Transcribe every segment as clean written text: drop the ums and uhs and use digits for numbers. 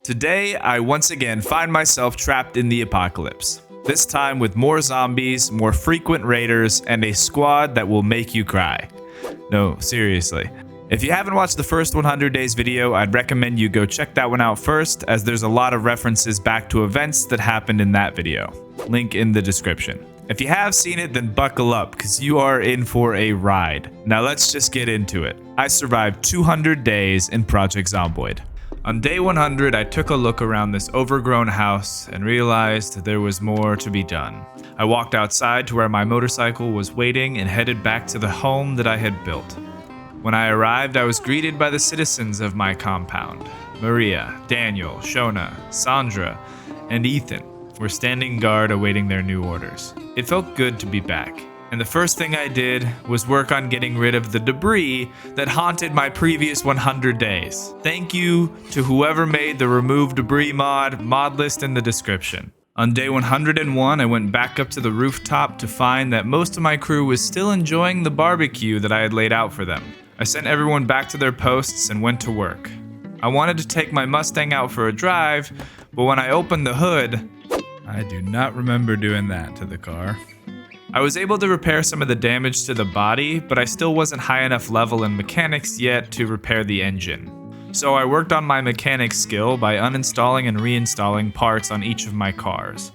Today, I once again find myself trapped in the apocalypse. This time with more zombies, more frequent raiders, and a squad that will make you cry. No, seriously. If you haven't watched the first 100 Days video, I'd recommend you go check that one out first, as there's a lot of references back to events that happened in that video. Link in the description. If you have seen it, then buckle up, because you are in for a ride. Now let's just get into it. I survived 200 days in Project Zomboid. On day 100, I took a look around this overgrown house and realized there was more to be done. I walked outside to where my motorcycle was waiting and headed back to the home that I had built. When I arrived, I was greeted by the citizens of my compound. Maria, Daniel, Shona, Sandra, and Ethan were standing guard awaiting their new orders. It felt good to be back. And the first thing I did was work on getting rid of the debris that haunted my previous 100 days. Thank you to whoever made the remove debris mod list in the description. On day 101, I went back up to the rooftop to find that most of my crew was still enjoying the barbecue that I had laid out for them. I sent everyone back to their posts and went to work. I wanted to take my Mustang out for a drive, but when I opened the hood, I do not remember doing that to the car. I was able to repair some of the damage to the body, but I still wasn't high enough level in mechanics yet to repair the engine. So I worked on my mechanics skill by uninstalling and reinstalling parts on each of my cars.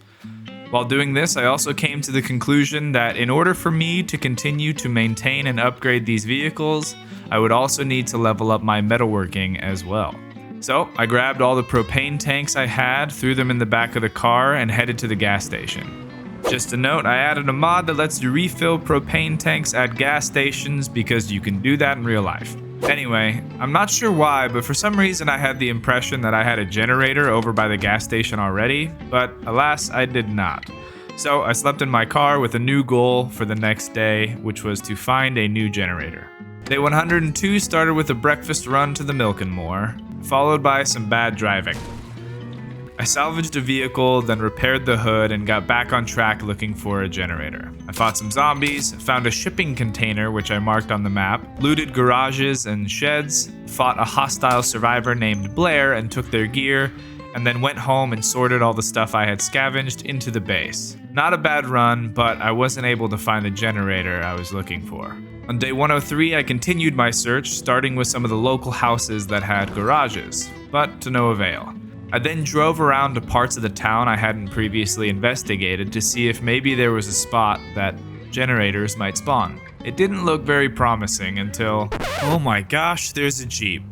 While doing this, I also came to the conclusion that in order for me to continue to maintain and upgrade these vehicles, I would also need to level up my metalworking as well. So I grabbed all the propane tanks I had, threw them in the back of the car, and headed to the gas station. Just a note, I added a mod that lets you refill propane tanks at gas stations because you can do that in real life. Anyway, I'm not sure why, but for some reason I had the impression that I had a generator over by the gas station already, but alas, I did not. So I slept in my car with a new goal for the next day, which was to find a new generator. Day 102 started with a breakfast run to the Milk and More, followed by some bad driving. I salvaged a vehicle, then repaired the hood, and got back on track looking for a generator. I fought some zombies, found a shipping container which I marked on the map, looted garages and sheds, fought a hostile survivor named Blair and took their gear, and then went home and sorted all the stuff I had scavenged into the base. Not a bad run, but I wasn't able to find the generator I was looking for. On day 103, I continued my search, starting with some of the local houses that had garages, but to no avail. I then drove around to parts of the town I hadn't previously investigated to see if maybe there was a spot that generators might spawn. It didn't look very promising until, oh my gosh, there's a Jeep.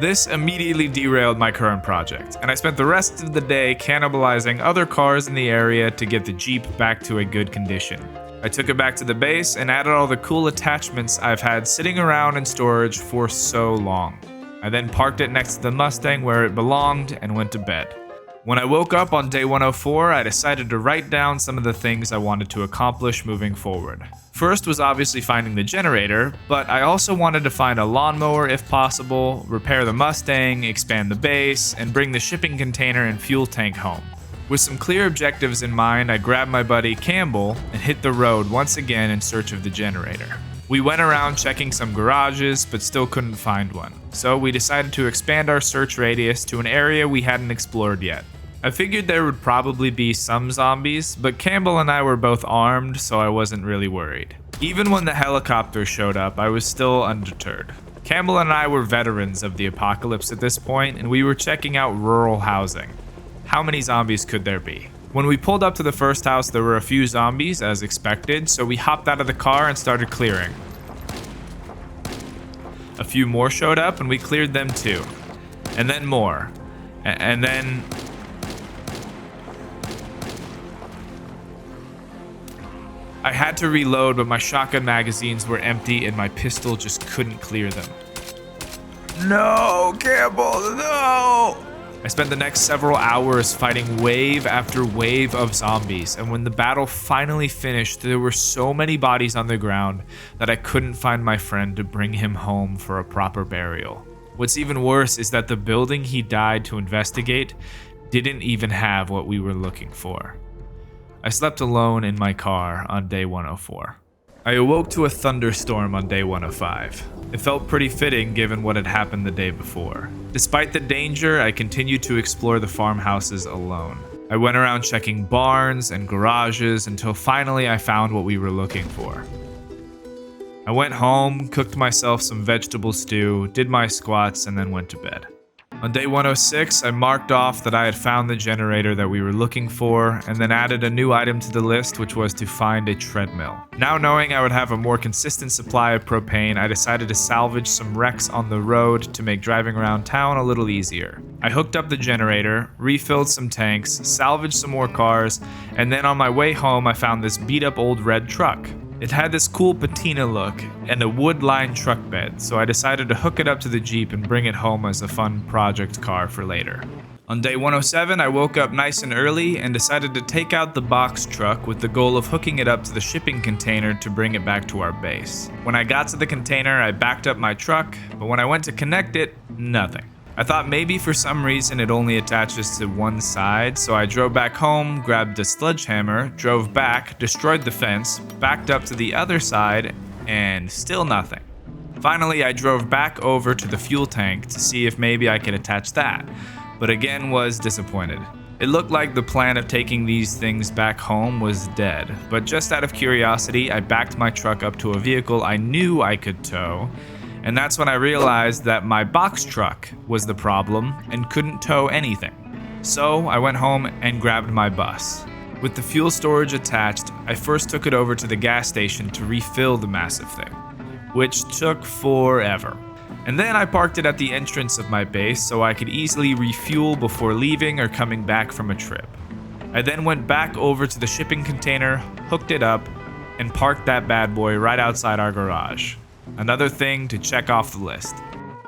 This immediately derailed my current project, and I spent the rest of the day cannibalizing other cars in the area to get the Jeep back to a good condition. I took it back to the base and added all the cool attachments I've had sitting around in storage for so long. I then parked it next to the Mustang where it belonged and went to bed. When I woke up on day 104, I decided to write down some of the things I wanted to accomplish moving forward. First was obviously finding the generator, but I also wanted to find a lawnmower if possible, repair the Mustang, expand the base, and bring the shipping container and fuel tank home. With some clear objectives in mind, I grabbed my buddy Campbell and hit the road once again in search of the generator. We went around checking some garages, but still couldn't find one. So we decided to expand our search radius to an area we hadn't explored yet. I figured there would probably be some zombies, but Campbell and I were both armed, so I wasn't really worried. Even when the helicopter showed up, I was still undeterred. Campbell and I were veterans of the apocalypse at this point, and we were checking out rural housing. How many zombies could there be? When we pulled up to the first house, there were a few zombies, as expected, so we hopped out of the car and started clearing. A few more showed up, and we cleared them too. And then more. And then... I had to reload, but my shotgun magazines were empty, and my pistol just couldn't clear them. No, Campbell, no! I spent the next several hours fighting wave after wave of zombies, and when the battle finally finished, there were so many bodies on the ground that I couldn't find my friend to bring him home for a proper burial. What's even worse is that the building he died to investigate didn't even have what we were looking for. I slept alone in my car on day 104. I awoke to a thunderstorm on day 105. It felt pretty fitting given what had happened the day before. Despite the danger, I continued to explore the farmhouses alone. I went around checking barns and garages until finally I found what we were looking for. I went home, cooked myself some vegetable stew, did my squats, and then went to bed. On day 106, I marked off that I had found the generator that we were looking for, and then added a new item to the list, which was to find a treadmill. Now knowing I would have a more consistent supply of propane, I decided to salvage some wrecks on the road to make driving around town a little easier. I hooked up the generator, refilled some tanks, salvaged some more cars, and then on my way home I found this beat up old red truck. It had this cool patina look and a wood-lined truck bed, so I decided to hook it up to the Jeep and bring it home as a fun project car for later. On day 107, I woke up nice and early and decided to take out the box truck with the goal of hooking it up to the shipping container to bring it back to our base. When I got to the container, I backed up my truck, but when I went to connect it, nothing. I thought maybe for some reason it only attaches to one side, so I drove back home, grabbed a sledgehammer, drove back, destroyed the fence, backed up to the other side, and still nothing. Finally, I drove back over to the fuel tank to see if maybe I could attach that, but again was disappointed. It looked like the plan of taking these things back home was dead, but just out of curiosity, I backed my truck up to a vehicle I knew I could tow, and that's when I realized that my box truck was the problem and couldn't tow anything. So I went home and grabbed my bus. With the fuel storage attached, I first took it over to the gas station to refill the massive thing, which took forever. And then I parked it at the entrance of my base so I could easily refuel before leaving or coming back from a trip. I then went back over to the shipping container, hooked it up, and parked that bad boy right outside our garage. Another thing to check off the list.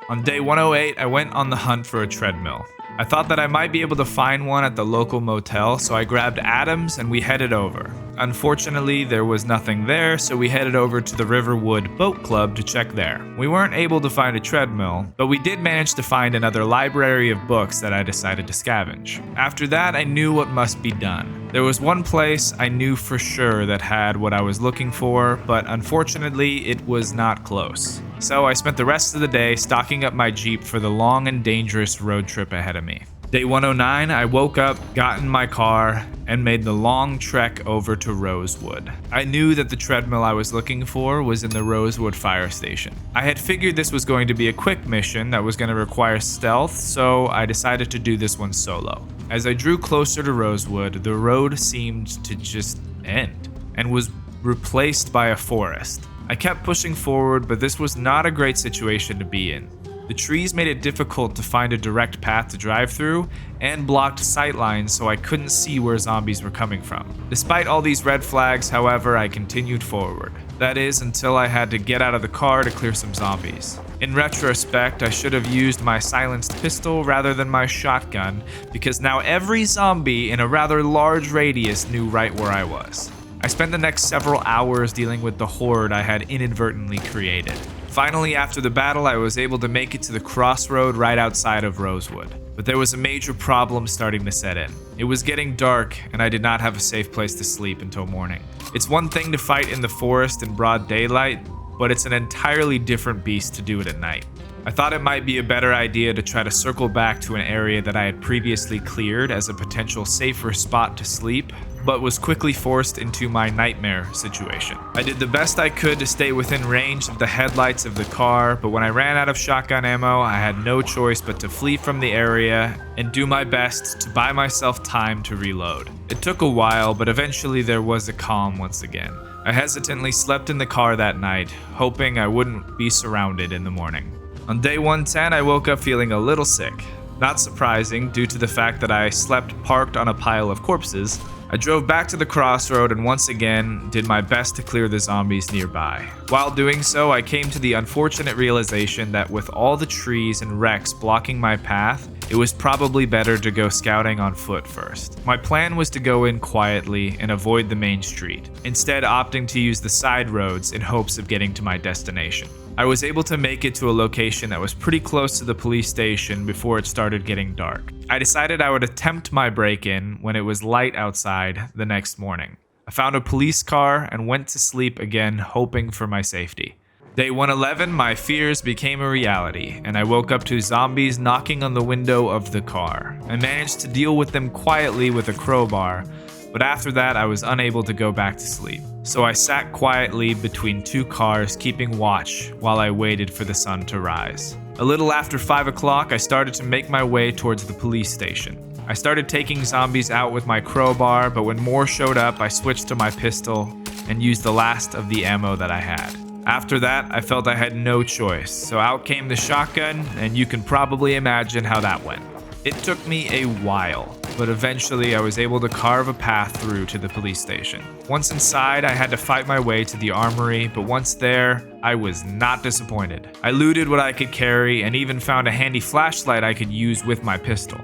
On day 108, I went on the hunt for a treadmill. I thought that I might be able to find one at the local motel, so I grabbed Adam's and we headed over. Unfortunately, there was nothing there, so we headed over to the Riverwood Boat Club to check there. We weren't able to find a treadmill, but we did manage to find another library of books that I decided to scavenge. After that, I knew what must be done. There was one place I knew for sure that had what I was looking for, but unfortunately, it was not close. So I spent the rest of the day stocking up my Jeep for the long and dangerous road trip ahead of me. Day 109, I woke up, got in my car, and made the long trek over to Rosewood. I knew that the treadmill I was looking for was in the Rosewood fire station. I had figured this was going to be a quick mission that was going to require stealth, so I decided to do this one solo. As I drew closer to Rosewood, the road seemed to just end, and was replaced by a forest. I kept pushing forward, but this was not a great situation to be in. The trees made it difficult to find a direct path to drive through, and blocked sightlines so I couldn't see where zombies were coming from. Despite all these red flags, however, I continued forward. That is, until I had to get out of the car to clear some zombies. In retrospect, I should have used my silenced pistol rather than my shotgun, because now every zombie in a rather large radius knew right where I was. I spent the next several hours dealing with the horde I had inadvertently created. Finally, after the battle, I was able to make it to the crossroad right outside of Rosewood. But there was a major problem starting to set in. It was getting dark, and I did not have a safe place to sleep until morning. It's one thing to fight in the forest in broad daylight, but it's an entirely different beast to do it at night. I thought it might be a better idea to try to circle back to an area that I had previously cleared as a potential safer spot to sleep, but was quickly forced into my nightmare situation. I did the best I could to stay within range of the headlights of the car, but when I ran out of shotgun ammo, I had no choice but to flee from the area and do my best to buy myself time to reload. It took a while, but eventually there was a calm once again. I hesitantly slept in the car that night, hoping I wouldn't be surrounded in the morning. On day 110, I woke up feeling a little sick. Not surprising, due to the fact that I slept parked on a pile of corpses. I drove back to the crossroad and once again did my best to clear the zombies nearby. While doing so, I came to the unfortunate realization that with all the trees and wrecks blocking my path, it was probably better to go scouting on foot first. My plan was to go in quietly and avoid the main street, instead opting to use the side roads in hopes of getting to my destination. I was able to make it to a location that was pretty close to the police station before it started getting dark. I decided I would attempt my break-in when it was light outside the next morning. I found a police car and went to sleep again, hoping for my safety. Day 111, my fears became a reality, and I woke up to zombies knocking on the window of the car. I managed to deal with them quietly with a crowbar, but after that I was unable to go back to sleep. So I sat quietly between two cars, keeping watch while I waited for the sun to rise. A little after 5 o'clock, I started to make my way towards the police station. I started taking zombies out with my crowbar, but when more showed up, I switched to my pistol and used the last of the ammo that I had. After that, I felt I had no choice, so out came the shotgun, and you can probably imagine how that went. It took me a while, but eventually I was able to carve a path through to the police station. Once inside, I had to fight my way to the armory, but once there, I was not disappointed. I looted what I could carry and even found a handy flashlight I could use with my pistol.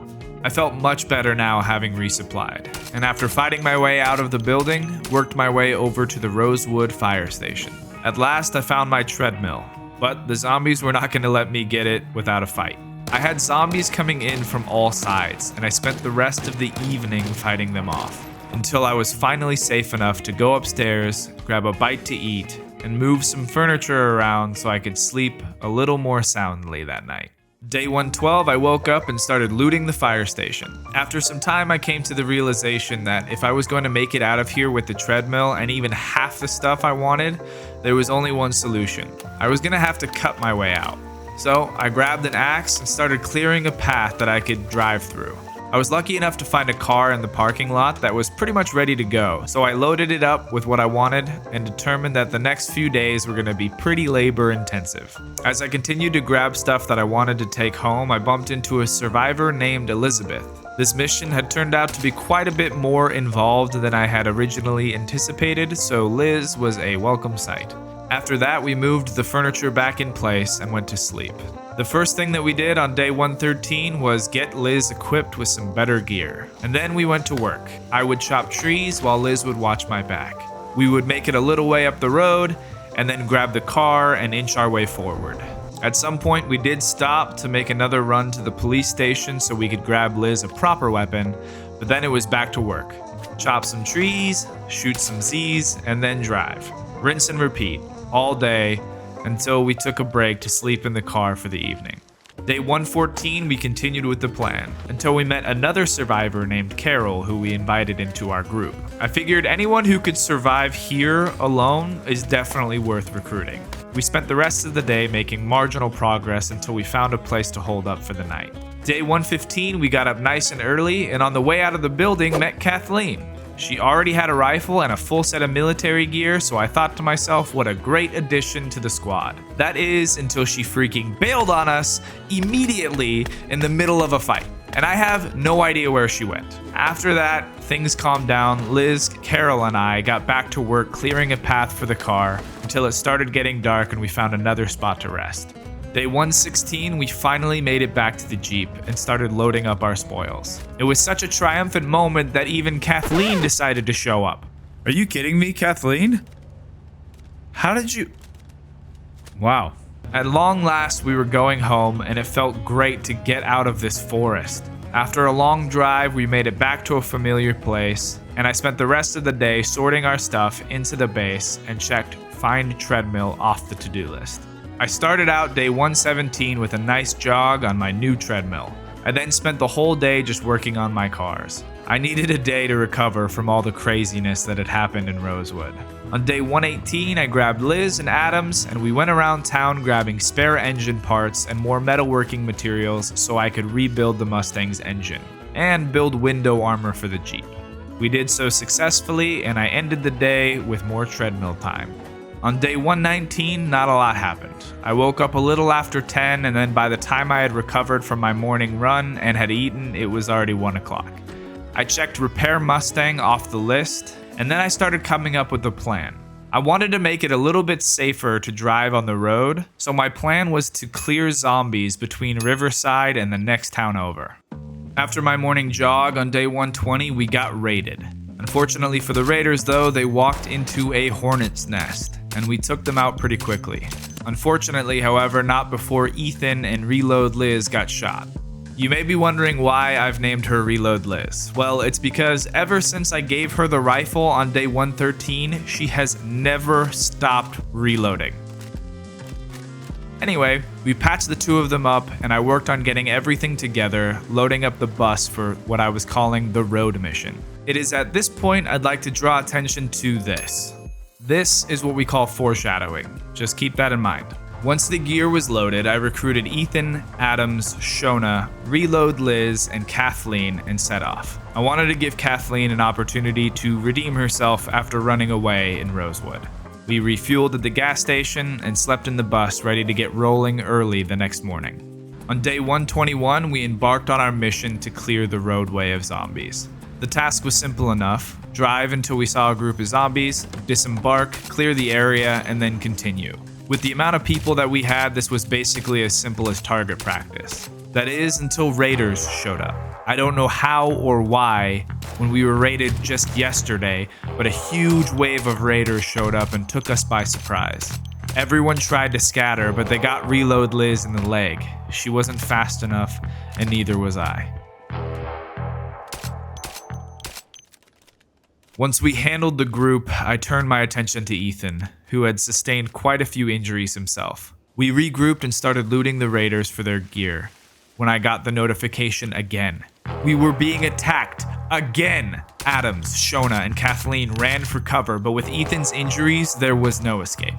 I felt much better now having resupplied, and after fighting my way out of the building, worked my way over to the Rosewood fire station. At last, I found my treadmill, but the zombies were not going to let me get it without a fight. I had zombies coming in from all sides, and I spent the rest of the evening fighting them off, until I was finally safe enough to go upstairs, grab a bite to eat, and move some furniture around so I could sleep a little more soundly that night. Day 112, I woke up and started looting the fire station. After some time, I came to the realization that if I was going to make it out of here with the treadmill and even half the stuff I wanted, there was only one solution. I was going to have to cut my way out. So I grabbed an axe and started clearing a path that I could drive through. I was lucky enough to find a car in the parking lot that was pretty much ready to go, so I loaded it up with what I wanted and determined that the next few days were going to be pretty labor intensive. As I continued to grab stuff that I wanted to take home, I bumped into a survivor named Elizabeth. This mission had turned out to be quite a bit more involved than I had originally anticipated, so Liz was a welcome sight. After that, we moved the furniture back in place and went to sleep. The first thing that we did on day 113 was get Liz equipped with some better gear. And then we went to work. I would chop trees while Liz would watch my back. We would make it a little way up the road and then grab the car and inch our way forward. At some point, we did stop to make another run to the police station so we could grab Liz a proper weapon, but then it was back to work. Chop some trees, shoot some Z's, and then drive. Rinse and repeat all day until we took a break to sleep in the car for the evening. Day 114, we continued with the plan until we met another survivor named Carol, who we invited into our group. I figured anyone who could survive here alone is definitely worth recruiting. We spent the rest of the day making marginal progress until we found a place to hold up for the night. Day 115, we got up nice and early, and on the way out of the building met Kathleen. She already had a rifle and a full set of military gear, so I thought to myself, what a great addition to the squad. That is, until she freaking bailed on us immediately in the middle of a fight. And I have no idea where she went. After that, things calmed down. Liz, Carol, and I got back to work clearing a path for the car until it started getting dark and we found another spot to rest. Day 116, we finally made it back to the Jeep and started loading up our spoils. It was such a triumphant moment that even Kathleen decided to show up. Are you kidding me, Kathleen? How did you... Wow. At long last, we were going home, and it felt great to get out of this forest. After a long drive, we made it back to a familiar place, and I spent the rest of the day sorting our stuff into the base and checked Find Treadmill off the to-do list. I started out day 117 with a nice jog on my new treadmill. I then spent the whole day just working on my cars. I needed a day to recover from all the craziness that had happened in Rosewood. On day 118, I grabbed Liz and Adams, and we went around town grabbing spare engine parts and more metalworking materials so I could rebuild the Mustang's engine and build window armor for the Jeep. We did so successfully, and I ended the day with more treadmill time. On day 119, not a lot happened. I woke up a little after 10, and then by the time I had recovered from my morning run and had eaten, it was already 1 o'clock. I checked Repair Mustang off the list, and then I started coming up with a plan. I wanted to make it a little bit safer to drive on the road, so my plan was to clear zombies between Riverside and the next town over. After my morning jog on day 120, we got raided. Unfortunately for the raiders though, they walked into a hornet's nest, and we took them out pretty quickly. Unfortunately, however, not before Ethan and Reload Liz got shot. You may be wondering why I've named her Reload Liz. Well, it's because ever since I gave her the rifle on day 113, she has never stopped reloading. Anyway, we patched the two of them up, and I worked on getting everything together, loading up the bus for what I was calling the road mission. It is at this point I'd like to draw attention to this. This is what we call foreshadowing. Just keep that in mind. Once the gear was loaded, I recruited Ethan, Adams, Shona, Reload Liz, and Kathleen and set off. I wanted to give Kathleen an opportunity to redeem herself after running away in Rosewood. We refueled at the gas station and slept in the bus ready to get rolling early the next morning. On day 121, we embarked on our mission to clear the roadway of zombies. The task was simple enough. Drive until we saw a group of zombies, disembark, clear the area, and then continue. With the amount of people that we had, this was basically as simple as target practice. That is, until raiders showed up. I don't know how or why when we were raided just yesterday, but a huge wave of raiders showed up and took us by surprise. Everyone tried to scatter, but they got Reload Liz in the leg. She wasn't fast enough, and neither was I. Once we handled the group, I turned my attention to Ethan, who had sustained quite a few injuries himself. We regrouped and started looting the raiders for their gear, when I got the notification again. We were being attacked again! Adams, Shona, and Kathleen ran for cover, but with Ethan's injuries, there was no escape.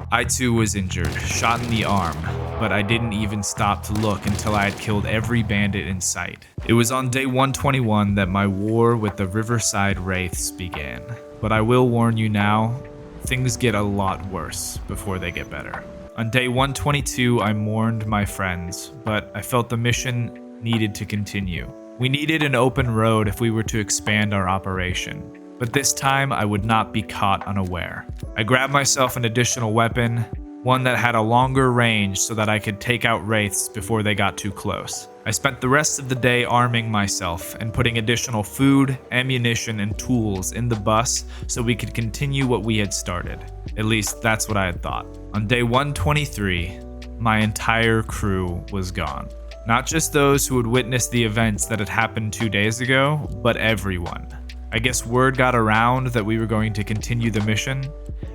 I too was injured, shot in the arm, but I didn't even stop to look until I had killed every bandit in sight. It was on day 121 that my war with the Riverside Wraiths began. But I will warn you now, things get a lot worse before they get better. On day 122, I mourned my friends, but I felt the mission needed to continue. We needed an open road if we were to expand our operation. But this time, I would not be caught unaware. I grabbed myself an additional weapon, one that had a longer range so that I could take out wraiths before they got too close. I spent the rest of the day arming myself and putting additional food, ammunition, and tools in the bus so we could continue what we had started. At least that's what I had thought. On day 123, my entire crew was gone. Not just those who had witnessed the events that had happened 2 days ago, but everyone. I guess word got around that we were going to continue the mission,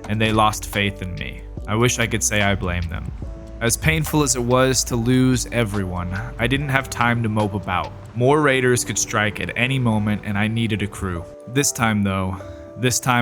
and they lost faith in me. I wish I could say I blame them. As painful as it was to lose everyone, I didn't have time to mope about. More raiders could strike at any moment, and I needed a crew. This time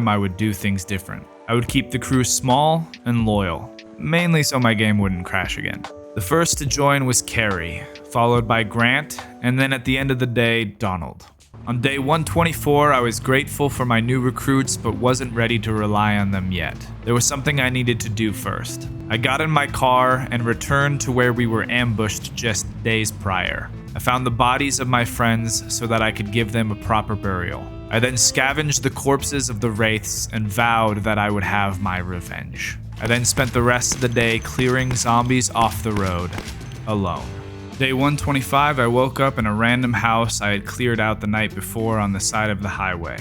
I would do things different. I would keep the crew small and loyal, mainly so my game wouldn't crash again. The first to join was Carrie, followed by Grant, and then at the end of the day, Donald. On day 124, I was grateful for my new recruits, but wasn't ready to rely on them yet. There was something I needed to do first. I got in my car and returned to where we were ambushed just days prior. I found the bodies of my friends so that I could give them a proper burial. I then scavenged the corpses of the wraiths and vowed that I would have my revenge. I then spent the rest of the day clearing zombies off the road, alone. Day 125, I woke up in a random house I had cleared out the night before on the side of the highway.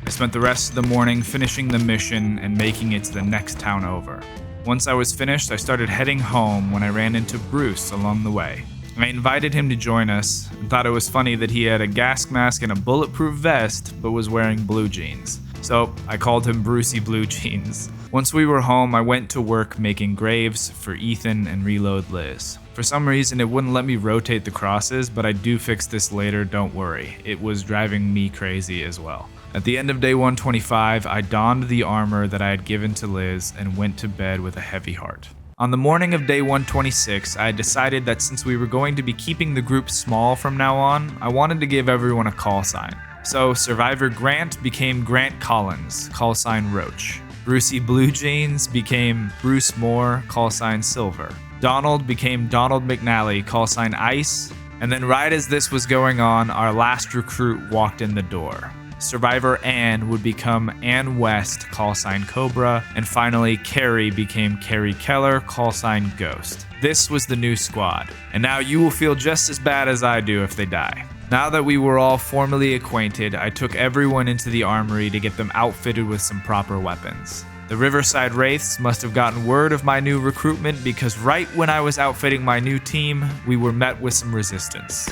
I spent the rest of the morning finishing the mission and making it to the next town over. Once I was finished, I started heading home when I ran into Bruce along the way. I invited him to join us and thought it was funny that he had a gas mask and a bulletproof vest but was wearing blue jeans. So I called him Brucey Blue Jeans. Once we were home, I went to work making graves for Ethan and Reload Liz. For some reason, it wouldn't let me rotate the crosses, but I do fix this later, don't worry. It was driving me crazy as well. At the end of day 125, I donned the armor that I had given to Liz and went to bed with a heavy heart. On the morning of day 126, I had decided that since we were going to be keeping the group small from now on, I wanted to give everyone a call sign. So Survivor Grant became Grant Collins, call sign Roach. Brucey Blue Jeans became Bruce Moore, call sign Silver. Donald became Donald McNally, call sign Ice. And then right as this was going on, our last recruit walked in the door. Survivor Ann would become Ann West, call sign Cobra. And finally, Carrie became Carrie Keller, call sign Ghost. This was the new squad. And now you will feel just as bad as I do if they die. Now that we were all formally acquainted, I took everyone into the armory to get them outfitted with some proper weapons. The Riverside Wraiths must have gotten word of my new recruitment because right when I was outfitting my new team, we were met with some resistance.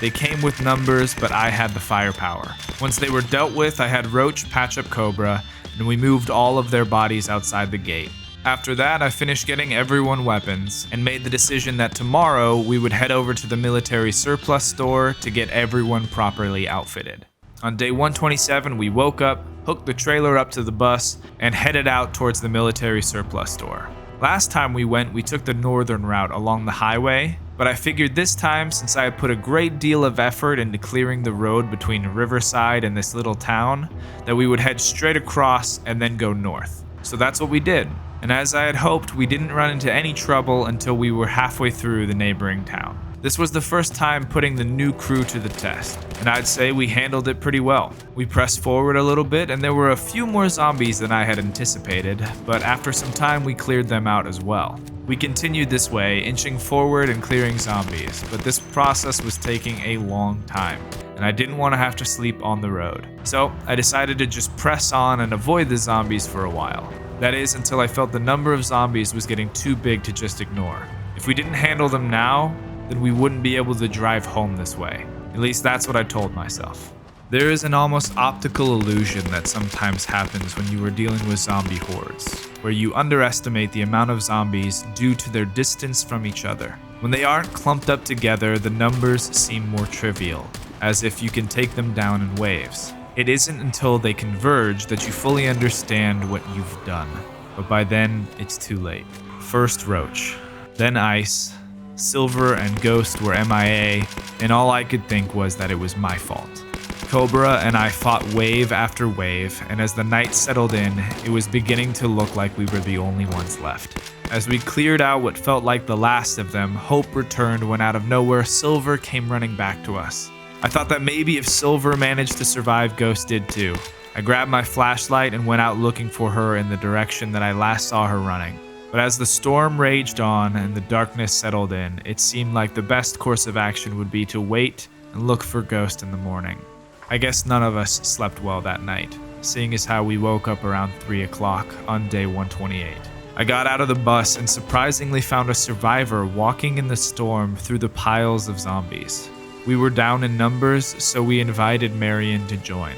They came with numbers, but I had the firepower. Once they were dealt with, I had Roach patch up Cobra, and we moved all of their bodies outside the gate. After that, I finished getting everyone weapons and made the decision that tomorrow we would head over to the military surplus store to get everyone properly outfitted. On day 127, we woke up, hooked the trailer up to the bus, and headed out towards the military surplus store. Last time we went, we took the northern route along the highway, but I figured this time, since I had put a great deal of effort into clearing the road between Riverside and this little town, that we would head straight across and then go north. So that's what we did. And as I had hoped, we didn't run into any trouble until we were halfway through the neighboring town. This was the first time putting the new crew to the test, and I'd say we handled it pretty well. We pressed forward a little bit, and there were a few more zombies than I had anticipated, but after some time we cleared them out as well. We continued this way, inching forward and clearing zombies, but this process was taking a long time, and I didn't want to have to sleep on the road. So I decided to just press on and avoid the zombies for a while. That is, until I felt the number of zombies was getting too big to just ignore. If we didn't handle them now, then we wouldn't be able to drive home this way. At least that's what I told myself. There is an almost optical illusion that sometimes happens when you are dealing with zombie hordes, where you underestimate the amount of zombies due to their distance from each other. When they aren't clumped up together, the numbers seem more trivial, as if you can take them down in waves. It isn't until they converge that you fully understand what you've done, but by then, it's too late. First Roach, then Ice, Silver and Ghost were MIA, and all I could think was that it was my fault. Cobra and I fought wave after wave, and as the night settled in, it was beginning to look like we were the only ones left. As we cleared out what felt like the last of them, hope returned when out of nowhere, Silver came running back to us. I thought that maybe if Silver managed to survive, Ghost did too. I grabbed my flashlight and went out looking for her in the direction that I last saw her running. But as the storm raged on and the darkness settled in, it seemed like the best course of action would be to wait and look for Ghost in the morning. I guess none of us slept well that night, seeing as how we woke up around 3 o'clock on day 128. I got out of the bus and surprisingly found a survivor walking in the storm through the piles of zombies. We were down in numbers, so we invited Marion to join.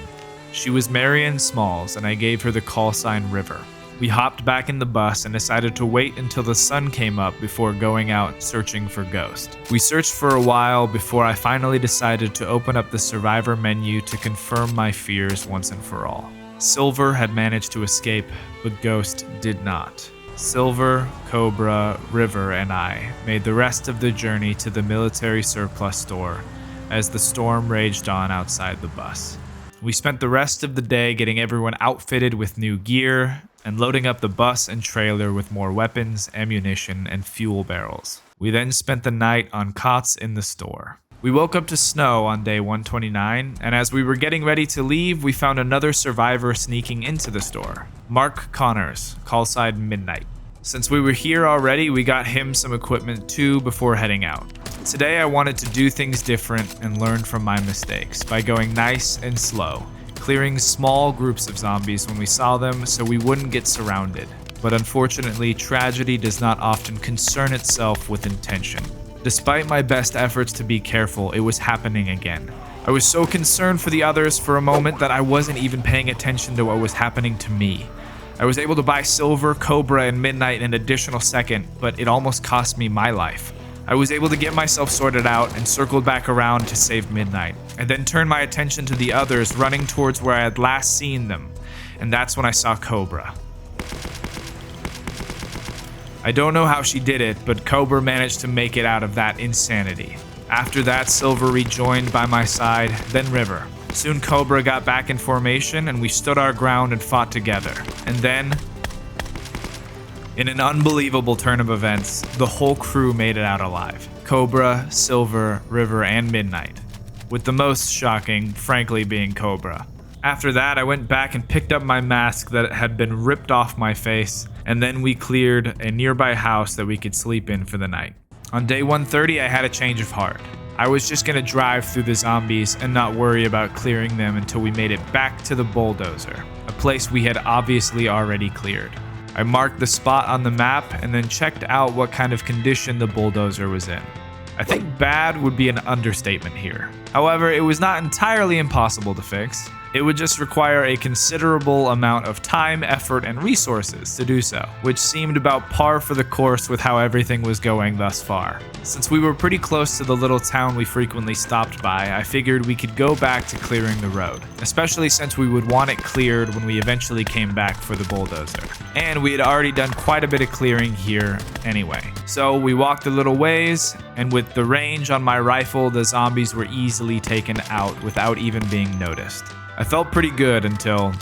She was Marion Smalls, and I gave her the call sign River. We hopped back in the bus and decided to wait until the sun came up before going out searching for Ghost. We searched for a while before I finally decided to open up the survivor menu to confirm my fears once and for all. Silver had managed to escape, but Ghost did not. Silver, Cobra, River, and I made the rest of the journey to the military surplus store as the storm raged on outside the bus. We spent the rest of the day getting everyone outfitted with new gear and loading up the bus and trailer with more weapons, ammunition, and fuel barrels. We then spent the night on cots in the store. We woke up to snow on day 129, and as we were getting ready to leave, we found another survivor sneaking into the store. Mark Connors, call sign Midnight. Since we were here already, we got him some equipment too before heading out. Today I wanted to do things different and learn from my mistakes by going nice and slow, clearing small groups of zombies when we saw them so we wouldn't get surrounded. But unfortunately, tragedy does not often concern itself with intention. Despite my best efforts to be careful, it was happening again. I was so concerned for the others for a moment that I wasn't even paying attention to what was happening to me. I was able to buy Silver, Cobra, and Midnight in an additional second, but it almost cost me my life. I was able to get myself sorted out and circled back around to save Midnight, and then turned my attention to the others running towards where I had last seen them, and that's when I saw Cobra. I don't know how she did it, but Cobra managed to make it out of that insanity. After that, Silver rejoined by my side, then River. Soon Cobra got back in formation and we stood our ground and fought together. And then, in an unbelievable turn of events, the whole crew made it out alive. Cobra, Silver, River, and Midnight. With the most shocking, frankly, being Cobra. After that, I went back and picked up my mask that had been ripped off my face, and then we cleared a nearby house that we could sleep in for the night. On day 130, I had a change of heart. I was just gonna drive through the zombies and not worry about clearing them until we made it back to the bulldozer, a place we had obviously already cleared. I marked the spot on the map and then checked out what kind of condition the bulldozer was in. I think bad would be an understatement here. However, it was not entirely impossible to fix. It would just require a considerable amount of time, effort, and resources to do so, which seemed about par for the course with how everything was going thus far. Since we were pretty close to the little town we frequently stopped by, I figured we could go back to clearing the road, especially since we would want it cleared when we eventually came back for the bulldozer. And we had already done quite a bit of clearing here anyway. So we walked a little ways, and with the range on my rifle, the zombies were easily taken out without even being noticed. I felt pretty good until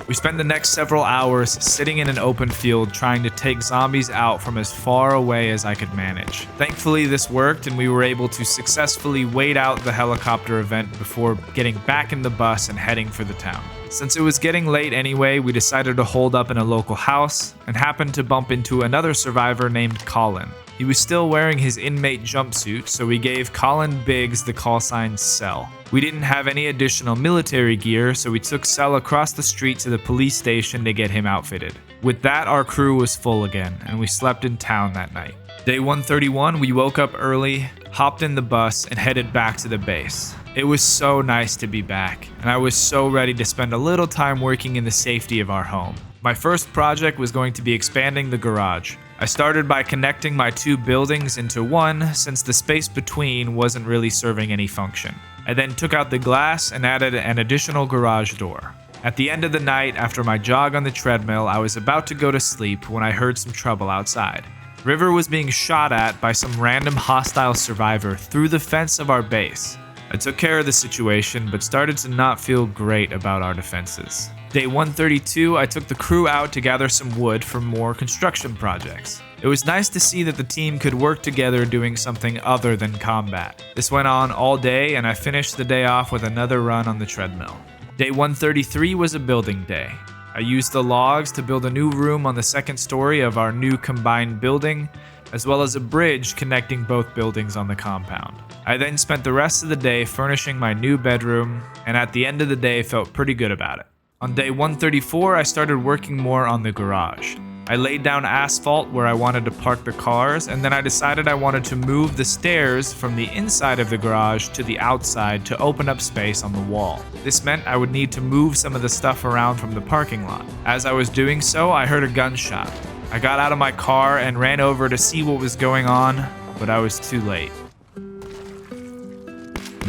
we spent the next several hours sitting in an open field trying to take zombies out from as far away as I could manage. Thankfully, this worked and we were able to successfully wait out the helicopter event before getting back in the bus and heading for the town. Since it was getting late anyway, we decided to hold up in a local house and happened to bump into another survivor named Colin. He was still wearing his inmate jumpsuit, so we gave Colin Biggs the call sign Cell. We didn't have any additional military gear, so we took Cell across the street to the police station to get him outfitted. With that, our crew was full again, and we slept in town that night. Day 131, we woke up early, hopped in the bus, and headed back to the base. It was so nice to be back, and I was so ready to spend a little time working in the safety of our home. My first project was going to be expanding the garage. I started by connecting my two buildings into one since the space between wasn't really serving any function. I then took out the glass and added an additional garage door. At the end of the night, after my jog on the treadmill, I was about to go to sleep when I heard some trouble outside. River was being shot at by some random hostile survivor through the fence of our base. I took care of the situation, but started to not feel great about our defenses. Day 132, I took the crew out to gather some wood for more construction projects. It was nice to see that the team could work together doing something other than combat. This went on all day, and I finished the day off with another run on the treadmill. Day 133 was a building day. I used the logs to build a new room on the second story of our new combined building, as well as a bridge connecting both buildings on the compound. I then spent the rest of the day furnishing my new bedroom, and at the end of the day felt pretty good about it. On day 134, I started working more on the garage. I laid down asphalt where I wanted to park the cars, and then I decided I wanted to move the stairs from the inside of the garage to the outside to open up space on the wall. This meant I would need to move some of the stuff around from the parking lot. As I was doing so, I heard a gunshot. I got out of my car and ran over to see what was going on, but I was too late.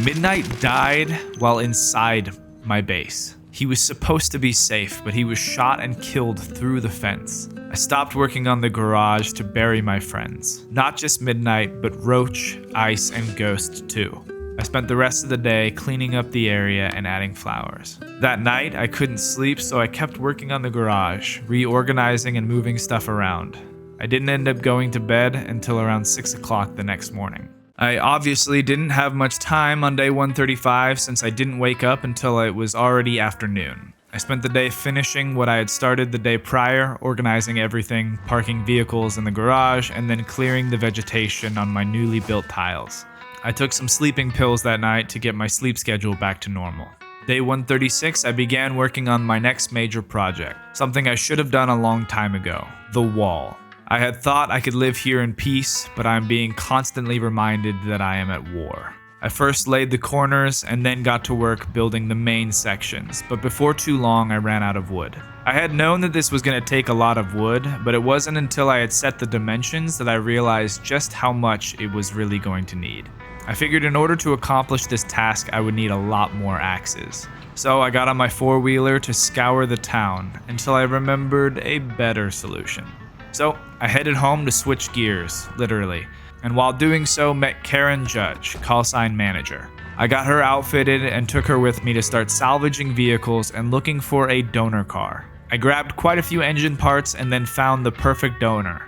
Midnight died while inside my base. He was supposed to be safe, but he was shot and killed through the fence. I stopped working on the garage to bury my friends. Not just Midnight, but Roach, Ice, and Ghost too. I spent the rest of the day cleaning up the area and adding flowers. That night, I couldn't sleep, so I kept working on the garage, reorganizing and moving stuff around. I didn't end up going to bed until around 6 o'clock the next morning. I obviously didn't have much time on day 135 since I didn't wake up until it was already afternoon. I spent the day finishing what I had started the day prior, organizing everything, parking vehicles in the garage, and then clearing the vegetation on my newly built tiles. I took some sleeping pills that night to get my sleep schedule back to normal. Day 136, I began working on my next major project, something I should have done a long time ago, the wall. I had thought I could live here in peace, but I'm being constantly reminded that I am at war. I first laid the corners and then got to work building the main sections, but before too long I ran out of wood. I had known that this was going to take a lot of wood, but it wasn't until I had set the dimensions that I realized just how much it was really going to need. I figured in order to accomplish this task I would need a lot more axes. So I got on my four-wheeler to scour the town until I remembered a better solution. So I headed home to switch gears, literally, and while doing so met Karen Judge, callsign manager. I got her outfitted and took her with me to start salvaging vehicles and looking for a donor car. I grabbed quite a few engine parts and then found the perfect donor,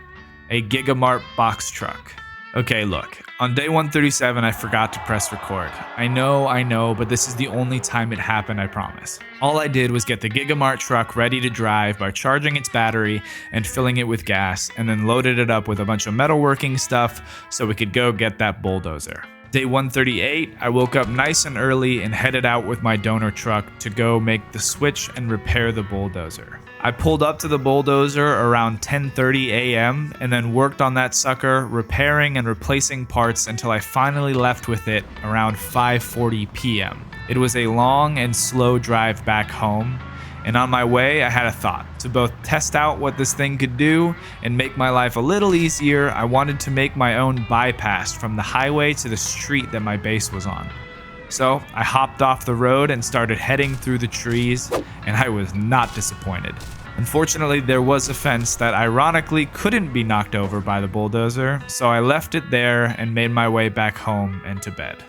a Gigamart box truck. Okay, look, on day 137, I forgot to press record. I know, but this is the only time it happened, I promise. All I did was get the Gigamart truck ready to drive by charging its battery and filling it with gas, and then loaded it up with a bunch of metalworking stuff so we could go get that bulldozer. Day 138, I woke up nice and early and headed out with my donor truck to go make the switch and repair the bulldozer. I pulled up to the bulldozer around 10:30 a.m. and then worked on that sucker, repairing and replacing parts until I finally left with it around 5:40 p.m. It was a long and slow drive back home, and on my way I had a thought. To both test out what this thing could do and make my life a little easier, I wanted to make my own bypass from the highway to the street that my base was on. So I hopped off the road and started heading through the trees, and I was not disappointed. Unfortunately, there was a fence that ironically couldn't be knocked over by the bulldozer, so I left it there and made my way back home and to bed.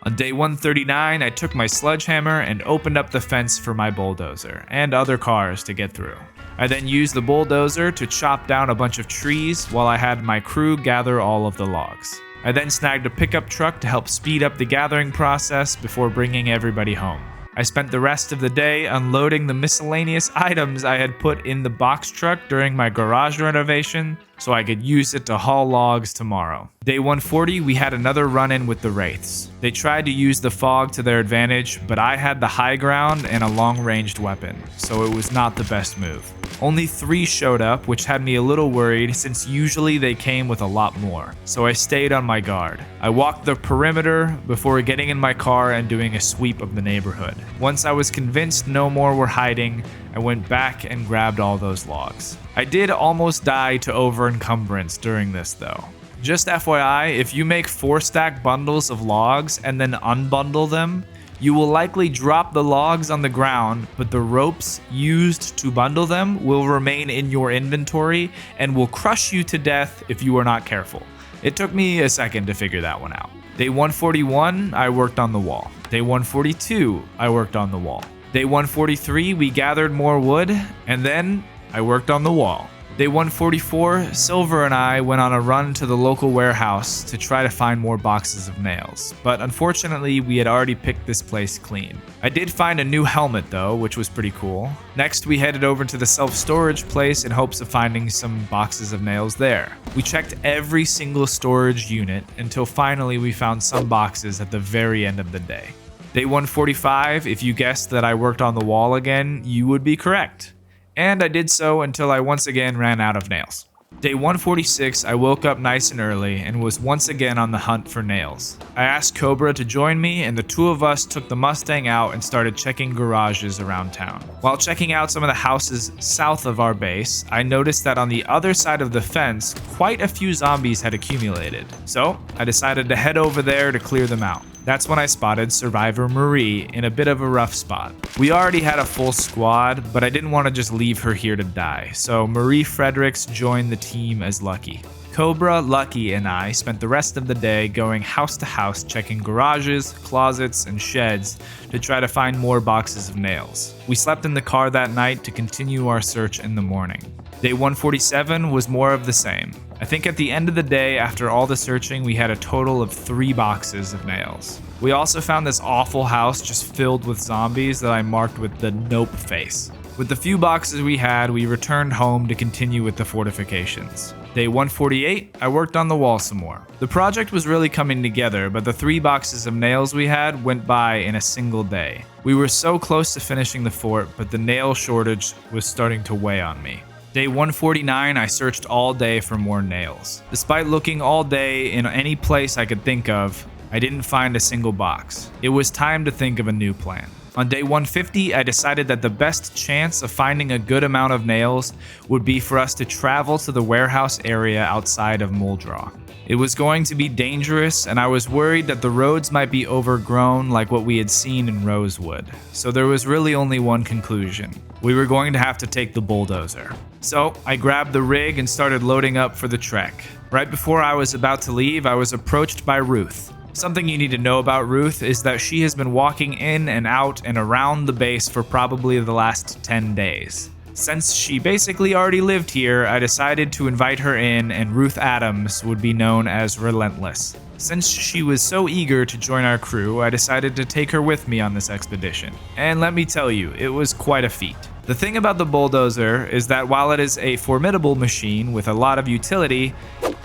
On day 139, I took my sledgehammer and opened up the fence for my bulldozer and other cars to get through. I then used the bulldozer to chop down a bunch of trees while I had my crew gather all of the logs. I then snagged a pickup truck to help speed up the gathering process before bringing everybody home. I spent the rest of the day unloading the miscellaneous items I had put in the box truck during my garage renovation so I could use it to haul logs tomorrow. Day 140, we had another run-in with the Wraiths. They tried to use the fog to their advantage, but I had the high ground and a long-ranged weapon, so it was not the best move. Only 3 showed up, which had me a little worried since usually they came with a lot more, so I stayed on my guard. I walked the perimeter before getting in my car and doing a sweep of the neighborhood. Once I was convinced no more were hiding, I went back and grabbed all those logs. I did almost die to over-encumbrance during this though. Just FYI, if you make 4-stack bundles of logs and then unbundle them, you will likely drop the logs on the ground, but the ropes used to bundle them will remain in your inventory and will crush you to death if you are not careful. It took me a second to figure that one out. Day 141, I worked on the wall. Day 142, I worked on the wall. Day 143, we gathered more wood, and then I worked on the wall. Day 144, Silver and I went on a run to the local warehouse to try to find more boxes of nails, but unfortunately we had already picked this place clean. I did find a new helmet though, which was pretty cool. Next we headed over to the self-storage place in hopes of finding some boxes of nails there. We checked every single storage unit until finally we found some boxes at the very end of the day. Day 145, if you guessed that I worked on the wall again, you would be correct. And I did so until I once again ran out of nails. Day 146, I woke up nice and early and was once again on the hunt for nails. I asked Cobra to join me and the 2 of us took the Mustang out and started checking garages around town. While checking out some of the houses south of our base, I noticed that on the other side of the fence, quite a few zombies had accumulated. So I decided to head over there to clear them out. That's when I spotted Survivor Marie in a bit of a rough spot. We already had a full squad, but I didn't want to just leave her here to die, so Marie Fredericks joined the team as Lucky. Cobra, Lucky, and I spent the rest of the day going house to house checking garages, closets, and sheds to try to find more boxes of nails. We slept in the car that night to continue our search in the morning. Day 147 was more of the same. I think at the end of the day, after all the searching, we had a total of 3 boxes of nails. We also found this awful house just filled with zombies that I marked with the nope face. With the few boxes we had, we returned home to continue with the fortifications. Day 148, I worked on the wall some more. The project was really coming together, but the 3 boxes of nails we had went by in a single day. We were so close to finishing the fort, but the nail shortage was starting to weigh on me. Day 149, I searched all day for more nails. Despite looking all day in any place I could think of, I didn't find a single box. It was time to think of a new plan. On day 150, I decided that the best chance of finding a good amount of nails would be for us to travel to the warehouse area outside of Muldraw. It was going to be dangerous, and I was worried that the roads might be overgrown like what we had seen in Rosewood. So there was really only one conclusion. We were going to have to take the bulldozer. So I grabbed the rig and started loading up for the trek. Right before I was about to leave, I was approached by Ruth. Something you need to know about Ruth is that she has been walking in and out and around the base for probably the last 10 days. Since she basically already lived here, I decided to invite her in, and Ruth Adams would be known as Relentless. Since she was so eager to join our crew, I decided to take her with me on this expedition. And let me tell you, it was quite a feat. The thing about the bulldozer is that while it is a formidable machine with a lot of utility,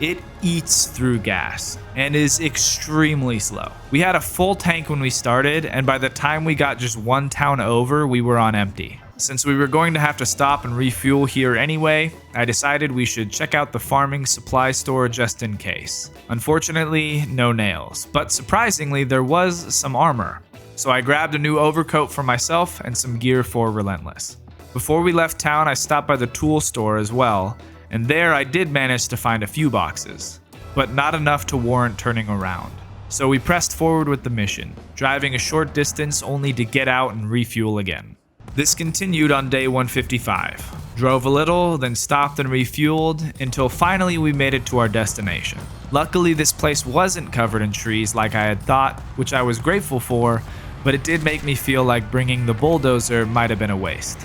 it eats through gas and is extremely slow. We had a full tank when we started, and by the time we got just one town over, we were on empty. Since we were going to have to stop and refuel here anyway, I decided we should check out the farming supply store just in case. Unfortunately, no nails, but surprisingly, there was some armor. So I grabbed a new overcoat for myself and some gear for Relentless. Before we left town, I stopped by the tool store as well, and there I did manage to find a few boxes, but not enough to warrant turning around. So we pressed forward with the mission, driving a short distance only to get out and refuel again. This continued on day 155. Drove a little, then stopped and refueled, until finally we made it to our destination. Luckily, this place wasn't covered in trees like I had thought, which I was grateful for, but it did make me feel like bringing the bulldozer might have been a waste.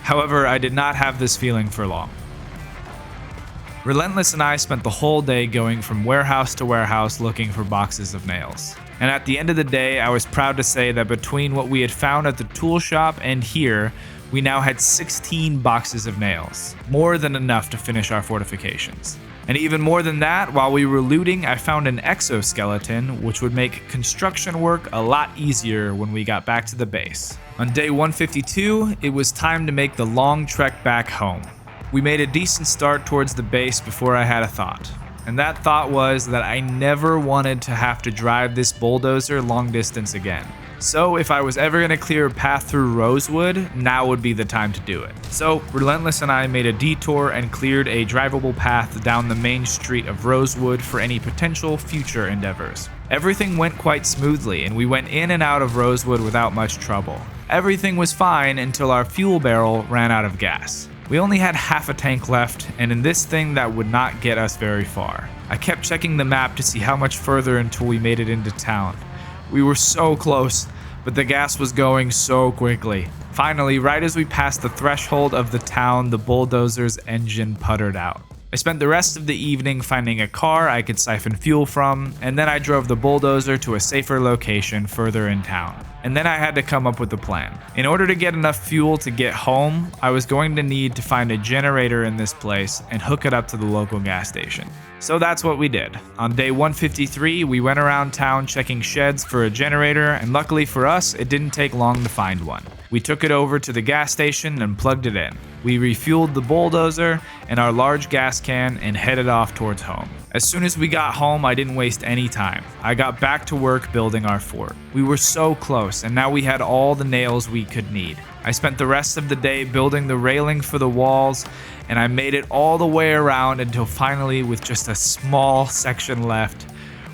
However, I did not have this feeling for long. Relentless and I spent the whole day going from warehouse to warehouse looking for boxes of nails. And at the end of the day, I was proud to say that between what we had found at the tool shop and here, we now had 16 boxes of nails, more than enough to finish our fortifications. And even more than that, while we were looting, I found an exoskeleton, which would make construction work a lot easier when we got back to the base. On day 152, it was time to make the long trek back home. We made a decent start towards the base before I had a thought. And that thought was that I never wanted to have to drive this bulldozer long distance again. So if I was ever going to clear a path through Rosewood, now would be the time to do it. So Relentless and I made a detour and cleared a drivable path down the main street of Rosewood for any potential future endeavors. Everything went quite smoothly, and we went in and out of Rosewood without much trouble. Everything was fine until our fuel barrel ran out of gas. We only had half a tank left, and in this thing that would not get us very far. I kept checking the map to see how much further until we made it into town. We were so close, but the gas was going so quickly. Finally, right as we passed the threshold of the town, the bulldozer's engine puttered out. I spent the rest of the evening finding a car I could siphon fuel from, and then I drove the bulldozer to a safer location further in town. And then I had to come up with a plan. In order to get enough fuel to get home, I was going to need to find a generator in this place and hook it up to the local gas station. So that's what we did. On day 153, we went around town checking sheds for a generator, and luckily for us, it didn't take long to find one. We took it over to the gas station and plugged it in. We refueled the bulldozer and our large gas can and headed off towards home. As soon as we got home, I didn't waste any time. I got back to work building our fort. We were so close, and now we had all the nails we could need. I spent the rest of the day building the railing for the walls, and I made it all the way around until finally, with just a small section left,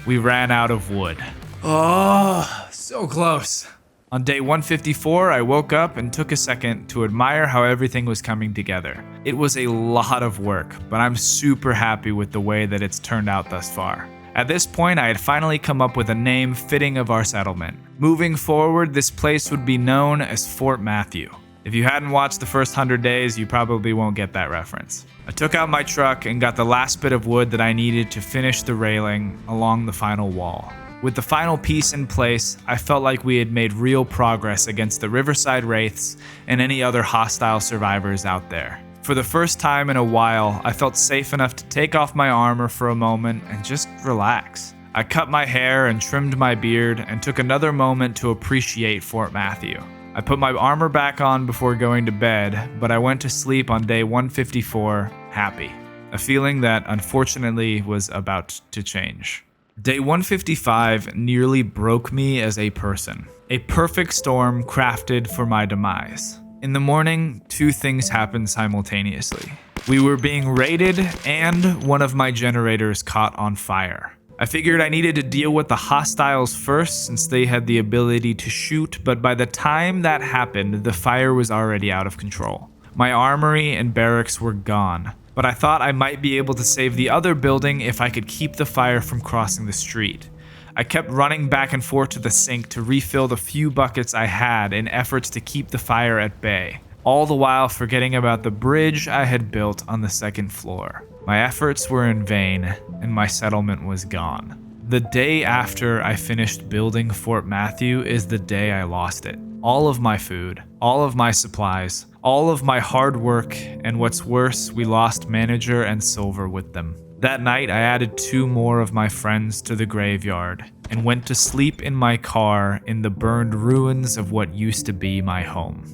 we ran out of wood. Oh, so close. On day 154, I woke up and took a second to admire how everything was coming together. It was a lot of work, but I'm super happy with the way that it's turned out thus far. At this point, I had finally come up with a name fitting of our settlement. Moving forward, this place would be known as Fort Matthew. If you hadn't watched the first 100 days, you probably won't get that reference. I took out my truck and got the last bit of wood that I needed to finish the railing along the final wall. With the final piece in place, I felt like we had made real progress against the Riverside Wraiths and any other hostile survivors out there. For the first time in a while, I felt safe enough to take off my armor for a moment and just relax. I cut my hair and trimmed my beard and took another moment to appreciate Fort Matthew. I put my armor back on before going to bed, but I went to sleep on day 154 happy, a feeling that unfortunately was about to change. Day 155 nearly broke me as a person. A perfect storm crafted for my demise. In the morning, two things happened simultaneously. We were being raided, and one of my generators caught on fire. I figured I needed to deal with the hostiles first since they had the ability to shoot, but by the time that happened, the fire was already out of control. My armory and barracks were gone, but I thought I might be able to save the other building if I could keep the fire from crossing the street. I kept running back and forth to the sink to refill the few buckets I had in efforts to keep the fire at bay. all the while forgetting about the bridge I had built on the second floor. My efforts were in vain, and my settlement was gone. The day after I finished building Fort Matthew is the day I lost it. All of my food, all of my supplies, all of my hard work, and what's worse, we lost Manager and Silver with them. That night, I added 2 more of my friends to the graveyard and went to sleep in my car in the burned ruins of what used to be my home.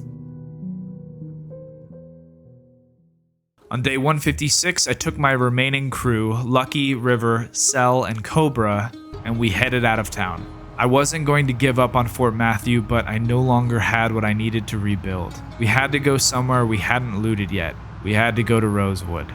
On day 156, I took my remaining crew, Lucky, River, Cell, and Cobra, and we headed out of town. I wasn't going to give up on Fort Matthew, but I no longer had what I needed to rebuild. We had to go somewhere we hadn't looted yet. We had to go to Rosewood.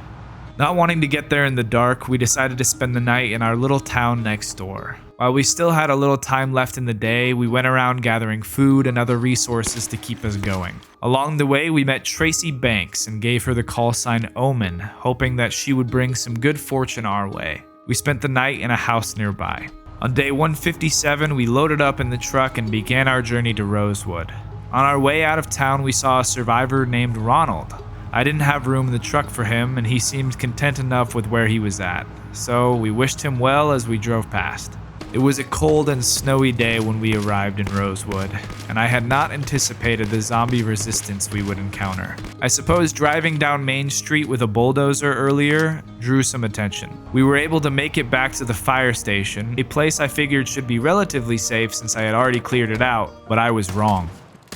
Not wanting to get there in the dark, we decided to spend the night in our little town next door. While we still had a little time left in the day, we went around gathering food and other resources to keep us going. Along the way, we met Tracy Banks and gave her the call sign Omen, hoping that she would bring some good fortune our way. We spent the night in a house nearby. On day 157, we loaded up in the truck and began our journey to Rosewood. On our way out of town, we saw a survivor named Ronald. I didn't have room in the truck for him, and he seemed content enough with where he was at, so we wished him well as we drove past. It was a cold and snowy day when we arrived in Rosewood, and I had not anticipated the zombie resistance we would encounter. I suppose driving down Main Street with a bulldozer earlier drew some attention. We were able to make it back to the fire station, a place I figured should be relatively safe since I had already cleared it out, but I was wrong.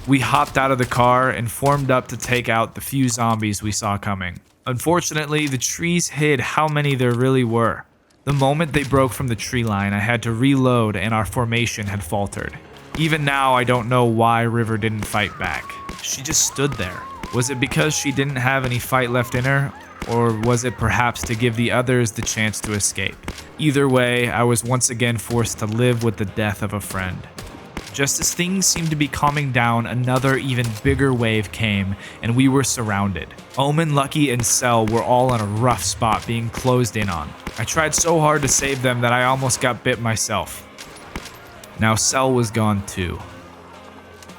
We hopped out of the car and formed up to take out the few zombies we saw coming. Unfortunately, the trees hid how many there really were. The moment they broke from the tree line, I had to reload and our formation had faltered. Even now, I don't know why River didn't fight back. She just stood there. Was it because she didn't have any fight left in her? Or was it perhaps to give the others the chance to escape? Either way, I was once again forced to live with the death of a friend. Just as things seemed to be calming down, another even bigger wave came, and we were surrounded. Omen, Lucky, and Cell were all in a rough spot, being closed in on. I tried so hard to save them that I almost got bit myself. Now Cell was gone too.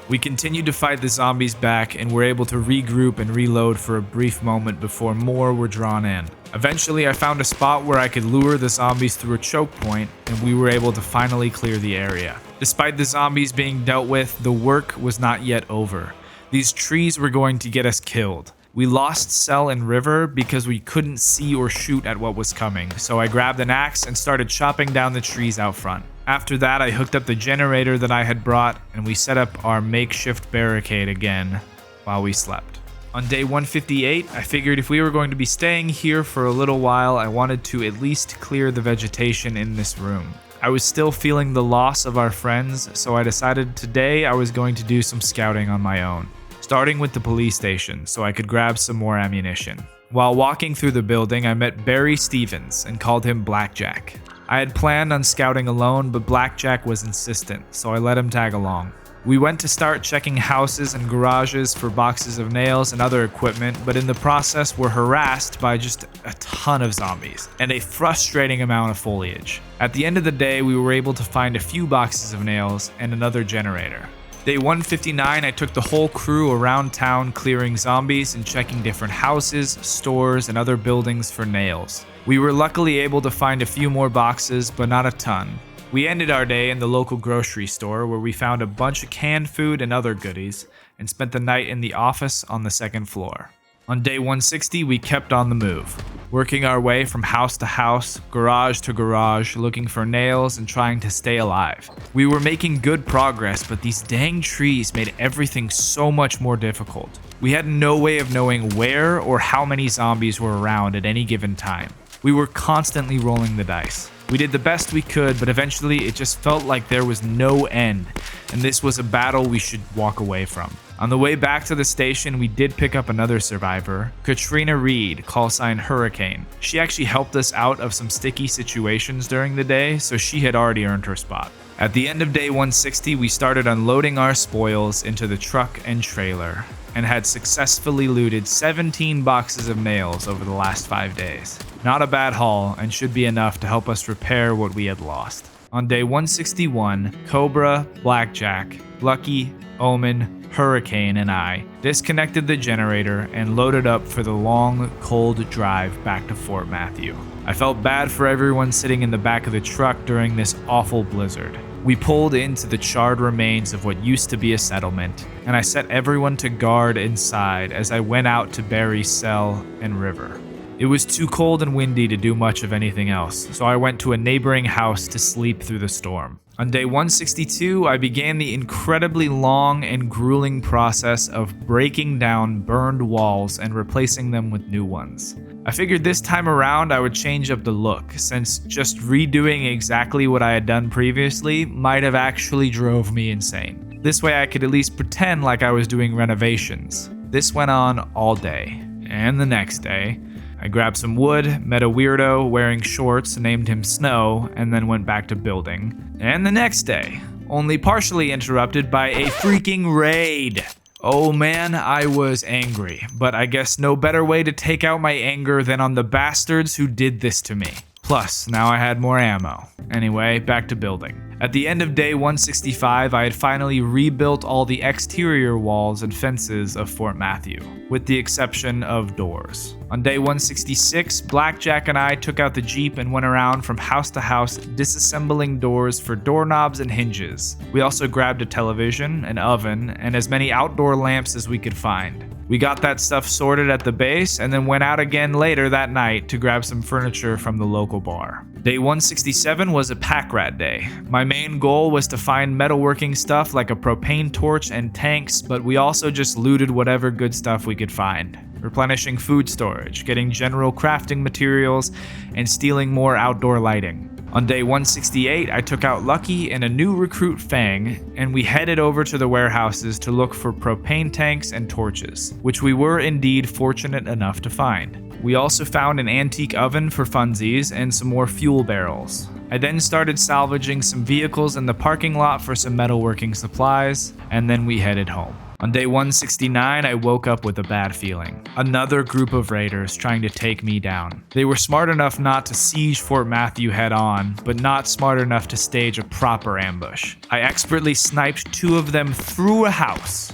We continued to fight the zombies back and were able to regroup and reload for a brief moment before more were drawn in. Eventually, I found a spot where I could lure the zombies through a choke point, and we were able to finally clear the area. Despite the zombies being dealt with, the work was not yet over. These trees were going to get us killed. We lost Cell and River because we couldn't see or shoot at what was coming, so I grabbed an axe and started chopping down the trees out front. After that, I hooked up the generator that I had brought, and we set up our makeshift barricade again while we slept. On day 158, I figured if we were going to be staying here for a little while, I wanted to at least clear the vegetation in this room. I was still feeling the loss of our friends, so I decided today I was going to do some scouting on my own, starting with the police station so I could grab some more ammunition. While walking through the building, I met Barry Stevens and called him Blackjack. I had planned on scouting alone, but Blackjack was insistent, so I let him tag along. We went to start checking houses and garages for boxes of nails and other equipment, but in the process were harassed by just a ton of zombies and a frustrating amount of foliage. At the end of the day, we were able to find a few boxes of nails and another generator. Day 159, I took the whole crew around town clearing zombies and checking different houses, stores, and other buildings for nails. We were luckily able to find a few more boxes, but not a ton. We ended our day in the local grocery store where we found a bunch of canned food and other goodies and spent the night in the office on the second floor. On day 160, we kept on the move, working our way from house to house, garage to garage, looking for nails and trying to stay alive. We were making good progress, but these dang trees made everything so much more difficult. We had no way of knowing where or how many zombies were around at any given time. We were constantly rolling the dice. We did the best we could, but eventually it just felt like there was no end, and this was a battle we should walk away from. On the way back to the station, we did pick up another survivor, Katrina Reed, call sign Hurricane. She actually helped us out of some sticky situations during the day, so she had already earned her spot. At the end of day 160, we started unloading our spoils into the truck and trailer, and had successfully looted 17 boxes of nails over the last 5 days. Not a bad haul, and should be enough to help us repair what we had lost. On day 161, Cobra, Blackjack, Lucky, Omen, Hurricane, and I disconnected the generator and loaded up for the long, cold drive back to Fort Matthew. I felt bad for everyone sitting in the back of the truck during this awful blizzard. We pulled into the charred remains of what used to be a settlement, and I set everyone to guard inside as I went out to bury Cell and River. It was too cold and windy to do much of anything else, so I went to a neighboring house to sleep through the storm. On day 162, I began the incredibly long and grueling process of breaking down burned walls and replacing them with new ones. I figured this time around I would change up the look, since just redoing exactly what I had done previously might have actually drove me insane. This way I could at least pretend like I was doing renovations. This went on all day, and the next day, I grabbed some wood, met a weirdo wearing shorts, named him Snow, and then went back to building. And the next day, only partially interrupted by a freaking raid. Oh man, I was angry, but I guess no better way to take out my anger than on the bastards who did this to me. Plus, now I had more ammo. Anyway, back to building. At the end of day 165, I had finally rebuilt all the exterior walls and fences of Fort Matthew, with the exception of doors. On day 166, Blackjack and I took out the Jeep and went around from house to house disassembling doors for doorknobs and hinges. We also grabbed a television, an oven, and as many outdoor lamps as we could find. We got that stuff sorted at the base and then went out again later that night to grab some furniture from the local bar. Day 167 was a pack rat day. My main goal was to find metalworking stuff like a propane torch and tanks, but we also just looted whatever good stuff we could find. Replenishing food storage, getting general crafting materials, and stealing more outdoor lighting. On day 168, I took out Lucky and a new recruit Fang, and we headed over to the warehouses to look for propane tanks and torches, which we were indeed fortunate enough to find. We also found an antique oven for funsies and some more fuel barrels. I then started salvaging some vehicles in the parking lot for some metalworking supplies, and then we headed home. On day 169, I woke up with a bad feeling. Another group of raiders trying to take me down. They were smart enough not to siege Fort Matthew head on, but not smart enough to stage a proper ambush. I expertly sniped 2 of them through a house.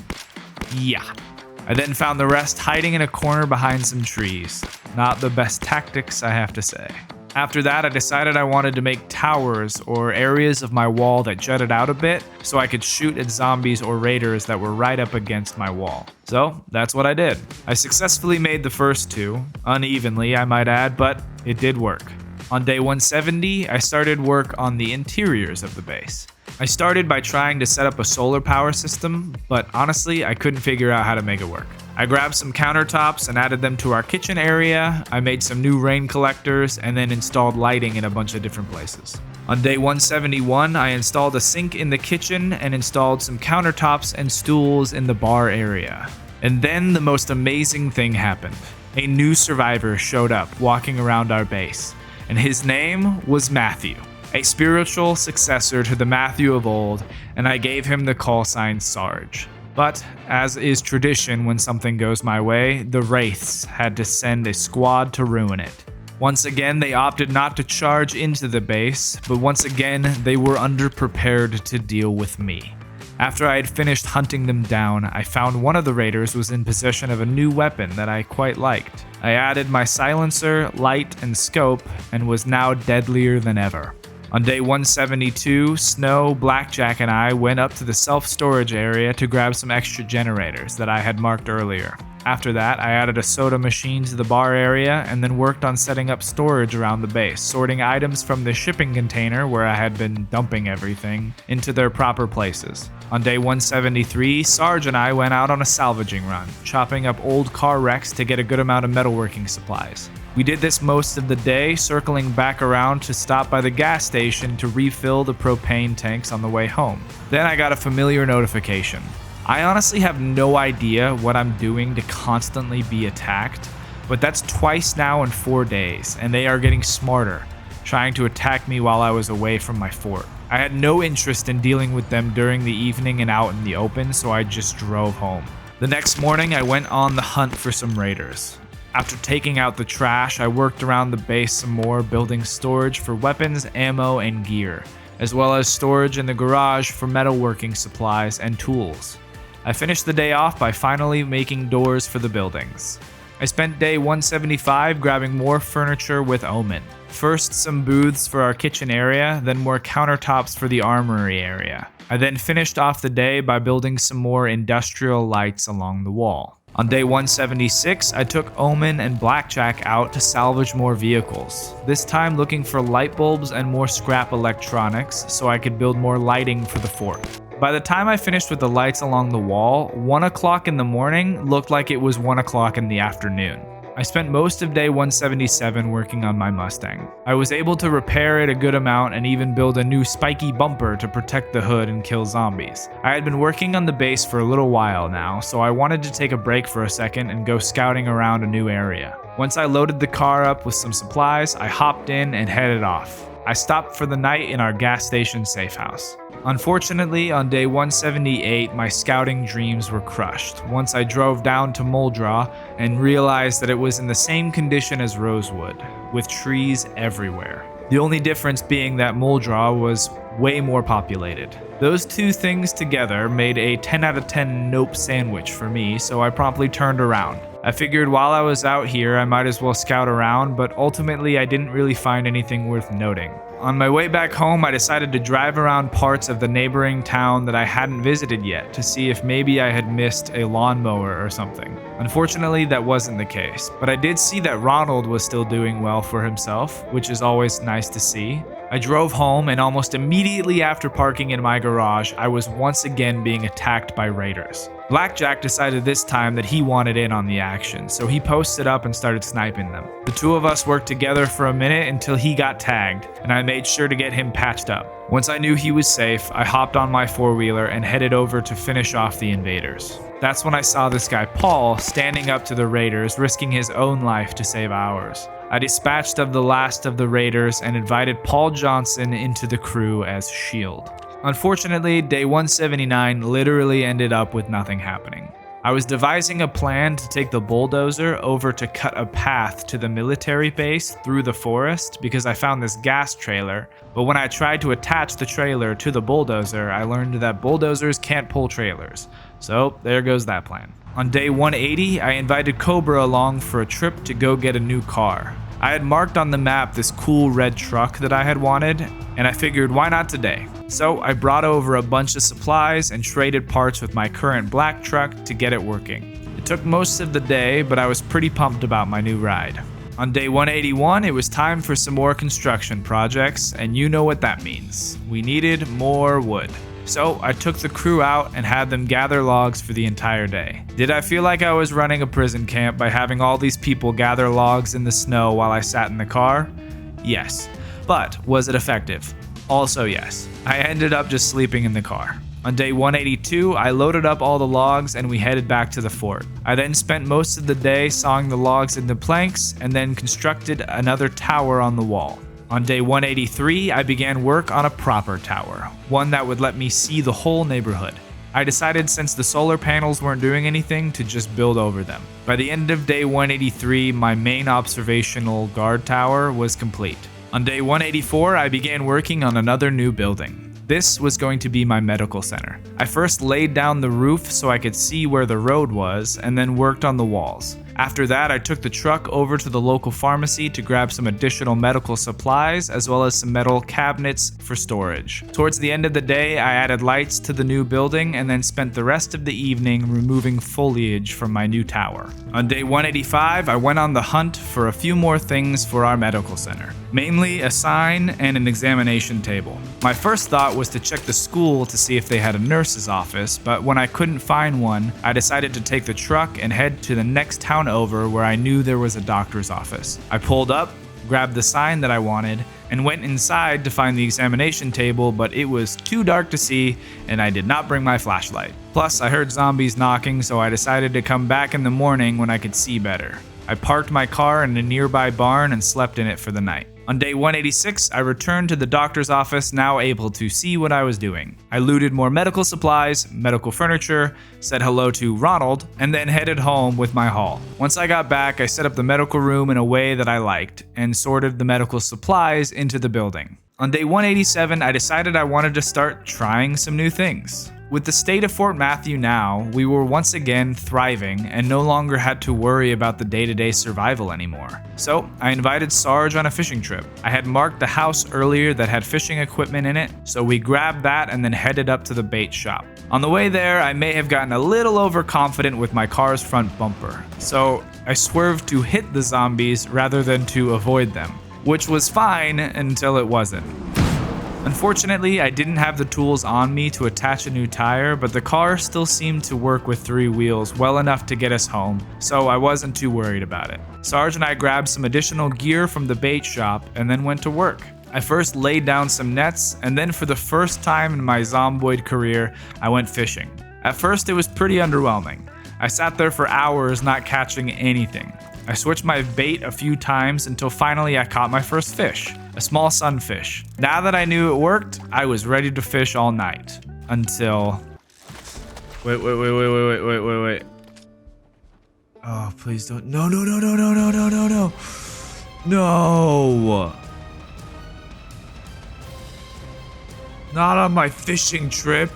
Yeah. I then found the rest hiding in a corner behind some trees. Not the best tactics, I have to say. After that, I decided I wanted to make towers or areas of my wall that jutted out a bit so I could shoot at zombies or raiders that were right up against my wall. So that's what I did. I successfully made the first 2, unevenly I might add, but it did work. On day 170, I started work on the interiors of the base. I started by trying to set up a solar power system, but honestly, I couldn't figure out how to make it work. I grabbed some countertops and added them to our kitchen area, I made some new rain collectors, and then installed lighting in a bunch of different places. On day 171, I installed a sink in the kitchen and installed some countertops and stools in the bar area. And then the most amazing thing happened. A new survivor showed up walking around our base, and his name was Matthew. A spiritual successor to the Matthew of old, and I gave him the call sign Sarge. But, as is tradition when something goes my way, the Wraiths had to send a squad to ruin it. Once again, they opted not to charge into the base, but once again, they were underprepared to deal with me. After I had finished hunting them down, I found one of the raiders was in possession of a new weapon that I quite liked. I added my silencer, light, and scope, and was now deadlier than ever. On day 172, Snow, Blackjack, and I went up to the self-storage area to grab some extra generators that I had marked earlier. After that, I added a soda machine to the bar area and then worked on setting up storage around the base, sorting items from the shipping container where I had been dumping everything into their proper places. On day 173, Sarge and I went out on a salvaging run, chopping up old car wrecks to get a good amount of metalworking supplies. We did this most of the day, circling back around to stop by the gas station to refill the propane tanks on the way home. Then I got a familiar notification. I honestly have no idea what I'm doing to constantly be attacked, but that's twice now in 4 days, and they are getting smarter, trying to attack me while I was away from my fort. I had no interest in dealing with them during the evening and out in the open, so I just drove home. The next morning, I went on the hunt for some raiders. After taking out the trash, I worked around the base some more, building storage for weapons, ammo, and gear, as well as storage in the garage for metalworking supplies and tools. I finished the day off by finally making doors for the buildings. I spent day 175 grabbing more furniture with Omen. First some booths for our kitchen area, then more countertops for the armory area. I then finished off the day by building some more industrial lights along the wall. On day 176, I took Omen and Blackjack out to salvage more vehicles, this time looking for light bulbs and more scrap electronics so I could build more lighting for the fort. By the time I finished with the lights along the wall, 1 o'clock in the morning looked like it was 1 o'clock in the afternoon. I spent most of day 177 working on my Mustang. I was able to repair it a good amount and even build a new spiky bumper to protect the hood and kill zombies. I had been working on the base for a little while now, so I wanted to take a break for a second and go scouting around a new area. Once I loaded the car up with some supplies, I hopped in and headed off. I stopped for the night in our gas station safe house. Unfortunately, on day 178, my scouting dreams were crushed once I drove down to Muldraugh and realized that it was in the same condition as Rosewood, with trees everywhere. The only difference being that Muldraugh was way more populated. Those two things together made a 10 out of 10 nope sandwich for me, so I promptly turned around. I figured while I was out here, I might as well scout around, but ultimately I didn't really find anything worth noting. On my way back home, I decided to drive around parts of the neighboring town that I hadn't visited yet to see if maybe I had missed a lawnmower or something. Unfortunately, that wasn't the case, but I did see that Ronald was still doing well for himself, which is always nice to see. I drove home, and almost immediately after parking in my garage, I was once again being attacked by raiders. Blackjack decided this time that he wanted in on the action, so he posted up and started sniping them. The two of us worked together for a minute until he got tagged, and I made sure to get him patched up. Once I knew he was safe, I hopped on my four-wheeler and headed over to finish off the invaders. That's when I saw this guy Paul standing up to the raiders, risking his own life to save ours. I dispatched of the last of the raiders and invited Paul Johnson into the crew as shield. Unfortunately, day 179 literally ended up with nothing happening. I was devising a plan to take the bulldozer over to cut a path to the military base through the forest because I found this gas trailer, but when I tried to attach the trailer to the bulldozer, I learned that bulldozers can't pull trailers. So there goes that plan. On day 180, I invited Cobra along for a trip to go get a new car. I had marked on the map this cool red truck that I had wanted, and I figured why not today? So I brought over a bunch of supplies and traded parts with my current black truck to get it working. It took most of the day, but I was pretty pumped about my new ride. On day 181, it was time for some more construction projects, and you know what that means. We needed more wood. So I took the crew out and had them gather logs for the entire day. Did I feel like I was running a prison camp by having all these people gather logs in the snow while I sat in the car? Yes. But was it effective? Also yes. I ended up just sleeping in the car. On day 182, I loaded up all the logs and we headed back to the fort. I then spent most of the day sawing the logs into planks and then constructed another tower on the wall. On day 183, I began work on a proper tower, one that would let me see the whole neighborhood. I decided since the solar panels weren't doing anything to just build over them. By the end of day 183, my main observational guard tower was complete. On day 184, I began working on another new building. This was going to be my medical center. I first laid down the roof so I could see where the road was and then worked on the walls. After that, I took the truck over to the local pharmacy to grab some additional medical supplies as well as some metal cabinets for storage. Towards the end of the day, I added lights to the new building and then spent the rest of the evening removing foliage from my new tower. On day 185, I went on the hunt for a few more things for our medical center, mainly a sign and an examination table. My first thought was to check the school to see if they had a nurse's office, but when I couldn't find one, I decided to take the truck and head to the next town over where I knew there was a doctor's office. I pulled up, grabbed the sign that I wanted, and went inside to find the examination table, but it was too dark to see and I did not bring my flashlight. Plus, I heard zombies knocking, so I decided to come back in the morning when I could see better. I parked my car in a nearby barn and slept in it for the night. On day 186, I returned to the doctor's office, now able to see what I was doing. I looted more medical supplies, medical furniture, said hello to Ronald, and then headed home with my haul. Once I got back, I set up the medical room in a way that I liked, and sorted the medical supplies into the building. On day 187, I decided I wanted to start trying some new things. With the state of Fort Matthew now, we were once again thriving and no longer had to worry about the day-to-day survival anymore. So, I invited Sarge on a fishing trip. I had marked the house earlier that had fishing equipment in it, so we grabbed that and then headed up to the bait shop. On the way there, I may have gotten a little overconfident with my car's front bumper, so I swerved to hit the zombies rather than to avoid them, which was fine until it wasn't. Unfortunately, I didn't have the tools on me to attach a new tire, but the car still seemed to work with 3 wheels well enough to get us home, so I wasn't too worried about it. Sarge and I grabbed some additional gear from the bait shop and then went to work. I first laid down some nets, and then for the first time in my Zomboid career, I went fishing. At first, it was pretty underwhelming. I sat there for hours not catching anything. I switched my bait a few times until finally I caught my first fish, a small sunfish. Now that I knew it worked, I was ready to fish all night. Until... Wait. Oh, please don't. No. No. Not on my fishing trip.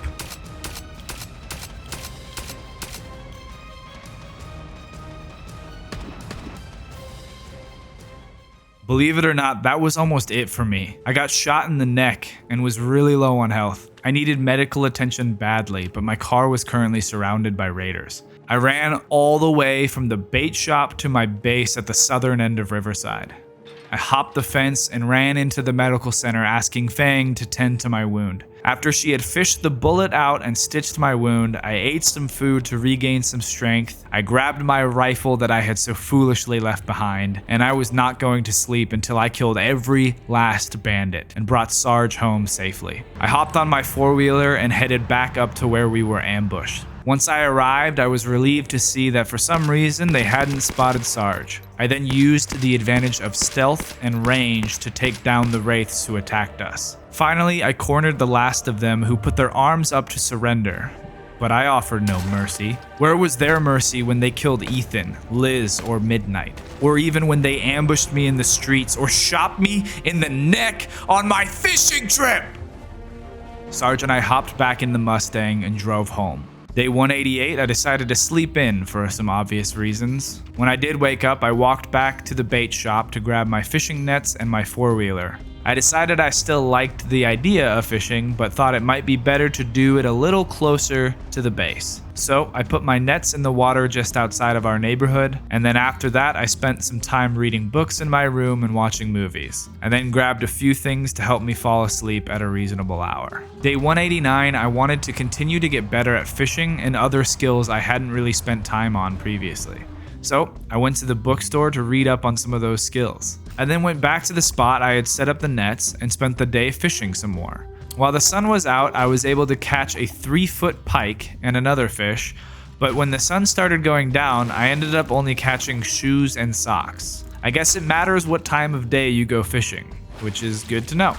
Believe it or not, that was almost it for me. I got shot in the neck and was really low on health. I needed medical attention badly, but my car was currently surrounded by raiders. I ran all the way from the bait shop to my base at the southern end of Riverside. I hopped the fence and ran into the medical center asking Fang to tend to my wound. After she had fished the bullet out and stitched my wound, I ate some food to regain some strength. I grabbed my rifle that I had so foolishly left behind, and I was not going to sleep until I killed every last bandit and brought Sarge home safely. I hopped on my 4-wheeler and headed back up to where we were ambushed. Once I arrived, I was relieved to see that for some reason they hadn't spotted Sarge. I then used the advantage of stealth and range to take down the wraiths who attacked us. Finally, I cornered the last of them who put their arms up to surrender. But I offered no mercy. Where was their mercy when they killed Ethan, Liz, or Midnight? Or even when they ambushed me in the streets or shot me in the neck on my fishing trip? Sarge and I hopped back in the Mustang and drove home. Day 188, I decided to sleep in for some obvious reasons. When I did wake up, I walked back to the bait shop to grab my fishing nets and my 4-wheeler. I decided I still liked the idea of fishing, but thought it might be better to do it a little closer to the base. So I put my nets in the water just outside of our neighborhood, and then after that I spent some time reading books in my room and watching movies. I then grabbed a few things to help me fall asleep at a reasonable hour. Day 189, I wanted to continue to get better at fishing and other skills I hadn't really spent time on previously. So I went to the bookstore to read up on some of those skills. I then went back to the spot I had set up the nets and spent the day fishing some more. While the sun was out, I was able to catch a 3-foot pike and another fish, but when the sun started going down, I ended up only catching shoes and socks. I guess it matters what time of day you go fishing, which is good to know.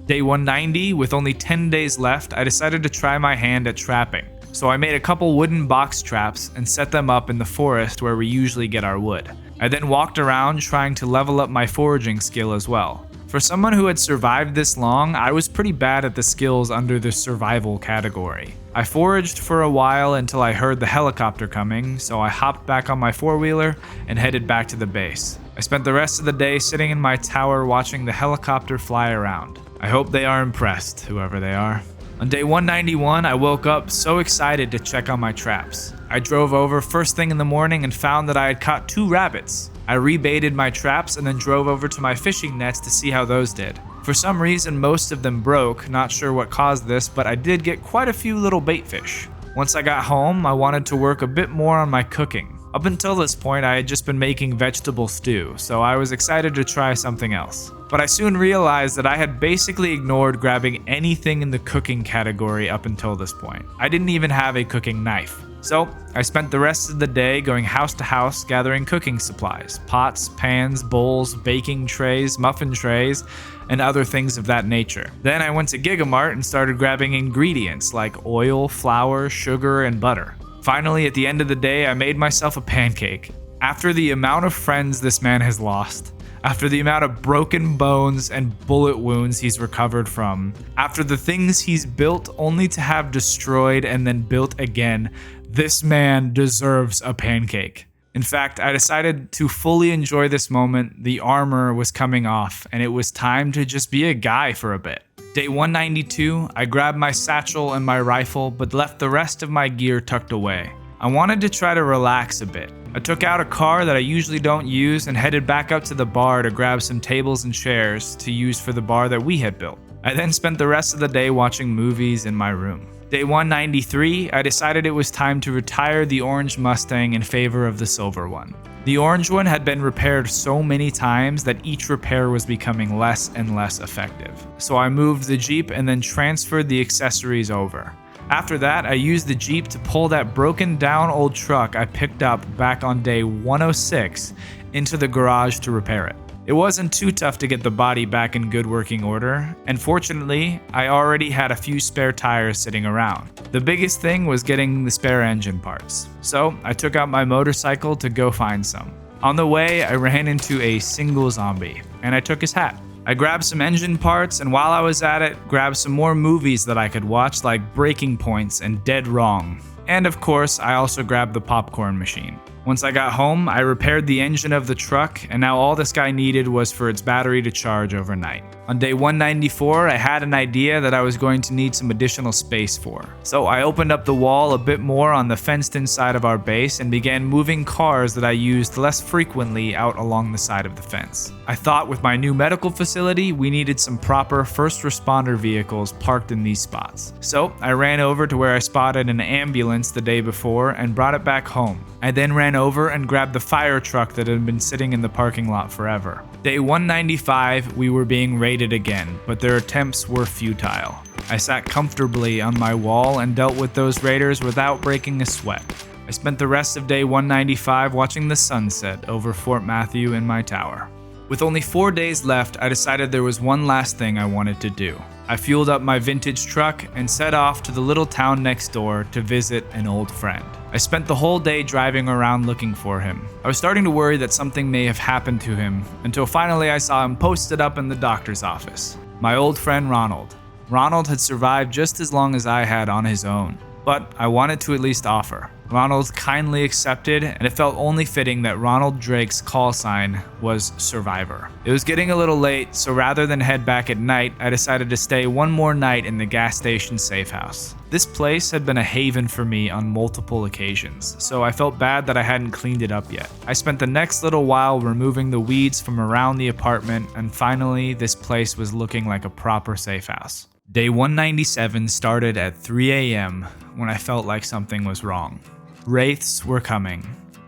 Day 190, with only 10 days left, I decided to try my hand at trapping. So I made a couple wooden box traps and set them up in the forest where we usually get our wood. I then walked around trying to level up my foraging skill as well. For someone who had survived this long, I was pretty bad at the skills under the survival category. I foraged for a while until I heard the helicopter coming, so I hopped back on my 4-wheeler and headed back to the base. I spent the rest of the day sitting in my tower watching the helicopter fly around. I hope they are impressed, whoever they are. On day 191, I woke up so excited to check on my traps. I drove over first thing in the morning and found that I had caught 2 rabbits. I rebaited my traps and then drove over to my fishing nets to see how those did. For some reason, most of them broke, not sure what caused this, but I did get quite a few little bait fish. Once I got home, I wanted to work a bit more on my cooking. Up until this point, I had just been making vegetable stew, so I was excited to try something else. But I soon realized that I had basically ignored grabbing anything in the cooking category up until this point. I didn't even have a cooking knife. So I spent the rest of the day going house to house gathering cooking supplies, pots, pans, bowls, baking trays, muffin trays, and other things of that nature. Then I went to Gigamart and started grabbing ingredients like oil, flour, sugar, and butter. Finally, at the end of the day, I made myself a pancake. After the amount of friends this man has lost, After the amount of broken bones and bullet wounds he's recovered from, after the things he's built only to have destroyed and then built again, this man deserves a pancake. In fact, I decided to fully enjoy this moment. The armor was coming off, and it was time to just be a guy for a bit. Day 192, I grabbed my satchel and my rifle, but left the rest of my gear tucked away. I wanted to try to relax a bit. I took out a car that I usually don't use and headed back up to the bar to grab some tables and chairs to use for the bar that we had built. I then spent the rest of the day watching movies in my room. Day 193, I decided it was time to retire the orange Mustang in favor of the silver one. The orange one had been repaired so many times that each repair was becoming less and less effective. So I moved the Jeep and then transferred the accessories over. After that, I used the Jeep to pull that broken down old truck I picked up back on day 106 into the garage to repair it. It wasn't too tough to get the body back in good working order, and fortunately, I already had a few spare tires sitting around. The biggest thing was getting the spare engine parts, so I took out my motorcycle to go find some. On the way, I ran into a single zombie, and I took his hat. I grabbed some engine parts, and while I was at it, grabbed some more movies that I could watch like Breaking Points and Dead Wrong. And of course, I also grabbed the popcorn machine. Once I got home, I repaired the engine of the truck, and now all this guy needed was for its battery to charge overnight. On day 194, I had an idea that I was going to need some additional space for. So I opened up the wall a bit more on the fenced-in side of our base and began moving cars that I used less frequently out along the side of the fence. I thought with my new medical facility, we needed some proper first responder vehicles parked in these spots. So I ran over to where I spotted an ambulance the day before and brought it back home. I then ran over and grabbed the fire truck that had been sitting in the parking lot forever. Day 195, we were being raided again, but their attempts were futile. I sat comfortably on my wall and dealt with those raiders without breaking a sweat. I spent the rest of day 195 watching the sunset over Fort Matthew in my tower. With only 4 days left, I decided there was one last thing I wanted to do. I fueled up my vintage truck and set off to the little town next door to visit an old friend. I spent the whole day driving around looking for him. I was starting to worry that something may have happened to him until finally I saw him posted up in the doctor's office. My old friend Ronald. Ronald had survived just as long as I had on his own, but I wanted to at least offer. Ronald kindly accepted, and it felt only fitting that Ronald Drake's call sign was Survivor. It was getting a little late, so rather than head back at night, I decided to stay one more night in the gas station safe house. This place had been a haven for me on multiple occasions, so I felt bad that I hadn't cleaned it up yet. I spent the next little while removing the weeds from around the apartment, and finally, this place was looking like a proper safe house. Day 197 started at 3 a.m. when I felt like something was wrong. Wraiths were coming,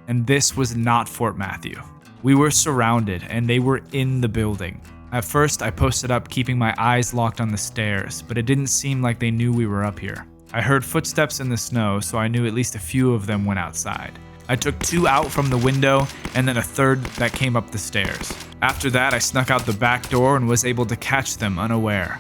and this was not Fort Matthew. We were surrounded, and they were in the building. At first, I posted up keeping my eyes locked on the stairs, but it didn't seem like they knew we were up here. I heard footsteps in the snow, so I knew at least a few of them went outside. I took 2 out from the window, and then a third that came up the stairs. After that, I snuck out the back door and was able to catch them unaware.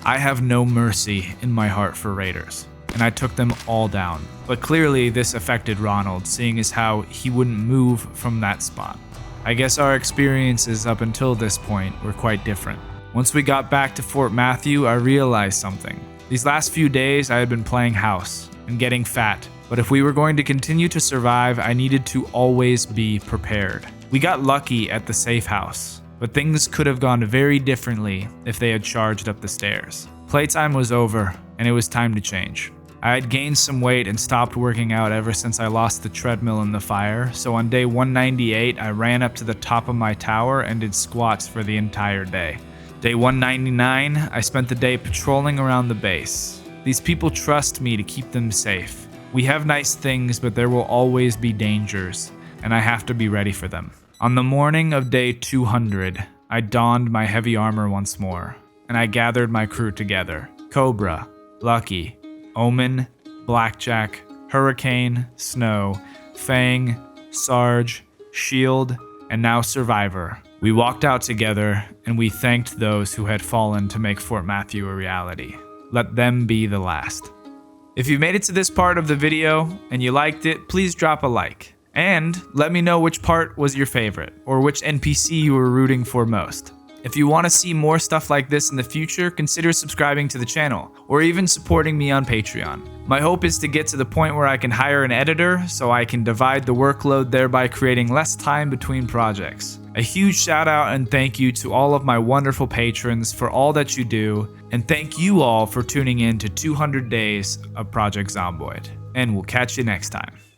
I have no mercy in my heart for raiders, and I took them all down. But clearly this affected Ronald, seeing as how he wouldn't move from that spot. I guess our experiences up until this point were quite different. Once we got back to Fort Matthew, I realized something. These last few days I had been playing house and getting fat, but if we were going to continue to survive, I needed to always be prepared. We got lucky at the safe house, but things could have gone very differently if they had charged up the stairs. Playtime was over, and it was time to change. I had gained some weight and stopped working out ever since I lost the treadmill in the fire, so on day 198 I ran up to the top of my tower and did squats for the entire day. Day 199, I spent the day patrolling around the base. These people trust me to keep them safe. We have nice things, but there will always be dangers, and I have to be ready for them. On the morning of day 200, I donned my heavy armor once more, and I gathered my crew together. Cobra, Lucky, Omen, Blackjack, Hurricane, Snow, Fang, Sarge, Shield, and now Survivor. We walked out together, and we thanked those who had fallen to make Fort Matthew a reality. Let them be the last. If you made it to this part of the video and you liked it, please drop a like. And let me know which part was your favorite, or which NPC you were rooting for most. If you want to see more stuff like this in the future, consider subscribing to the channel, or even supporting me on Patreon. My hope is to get to the point where I can hire an editor, so I can divide the workload, thereby creating less time between projects. A huge shout out and thank you to all of my wonderful patrons for all that you do, and thank you all for tuning in to 200 Days of Project Zomboid. And we'll catch you next time.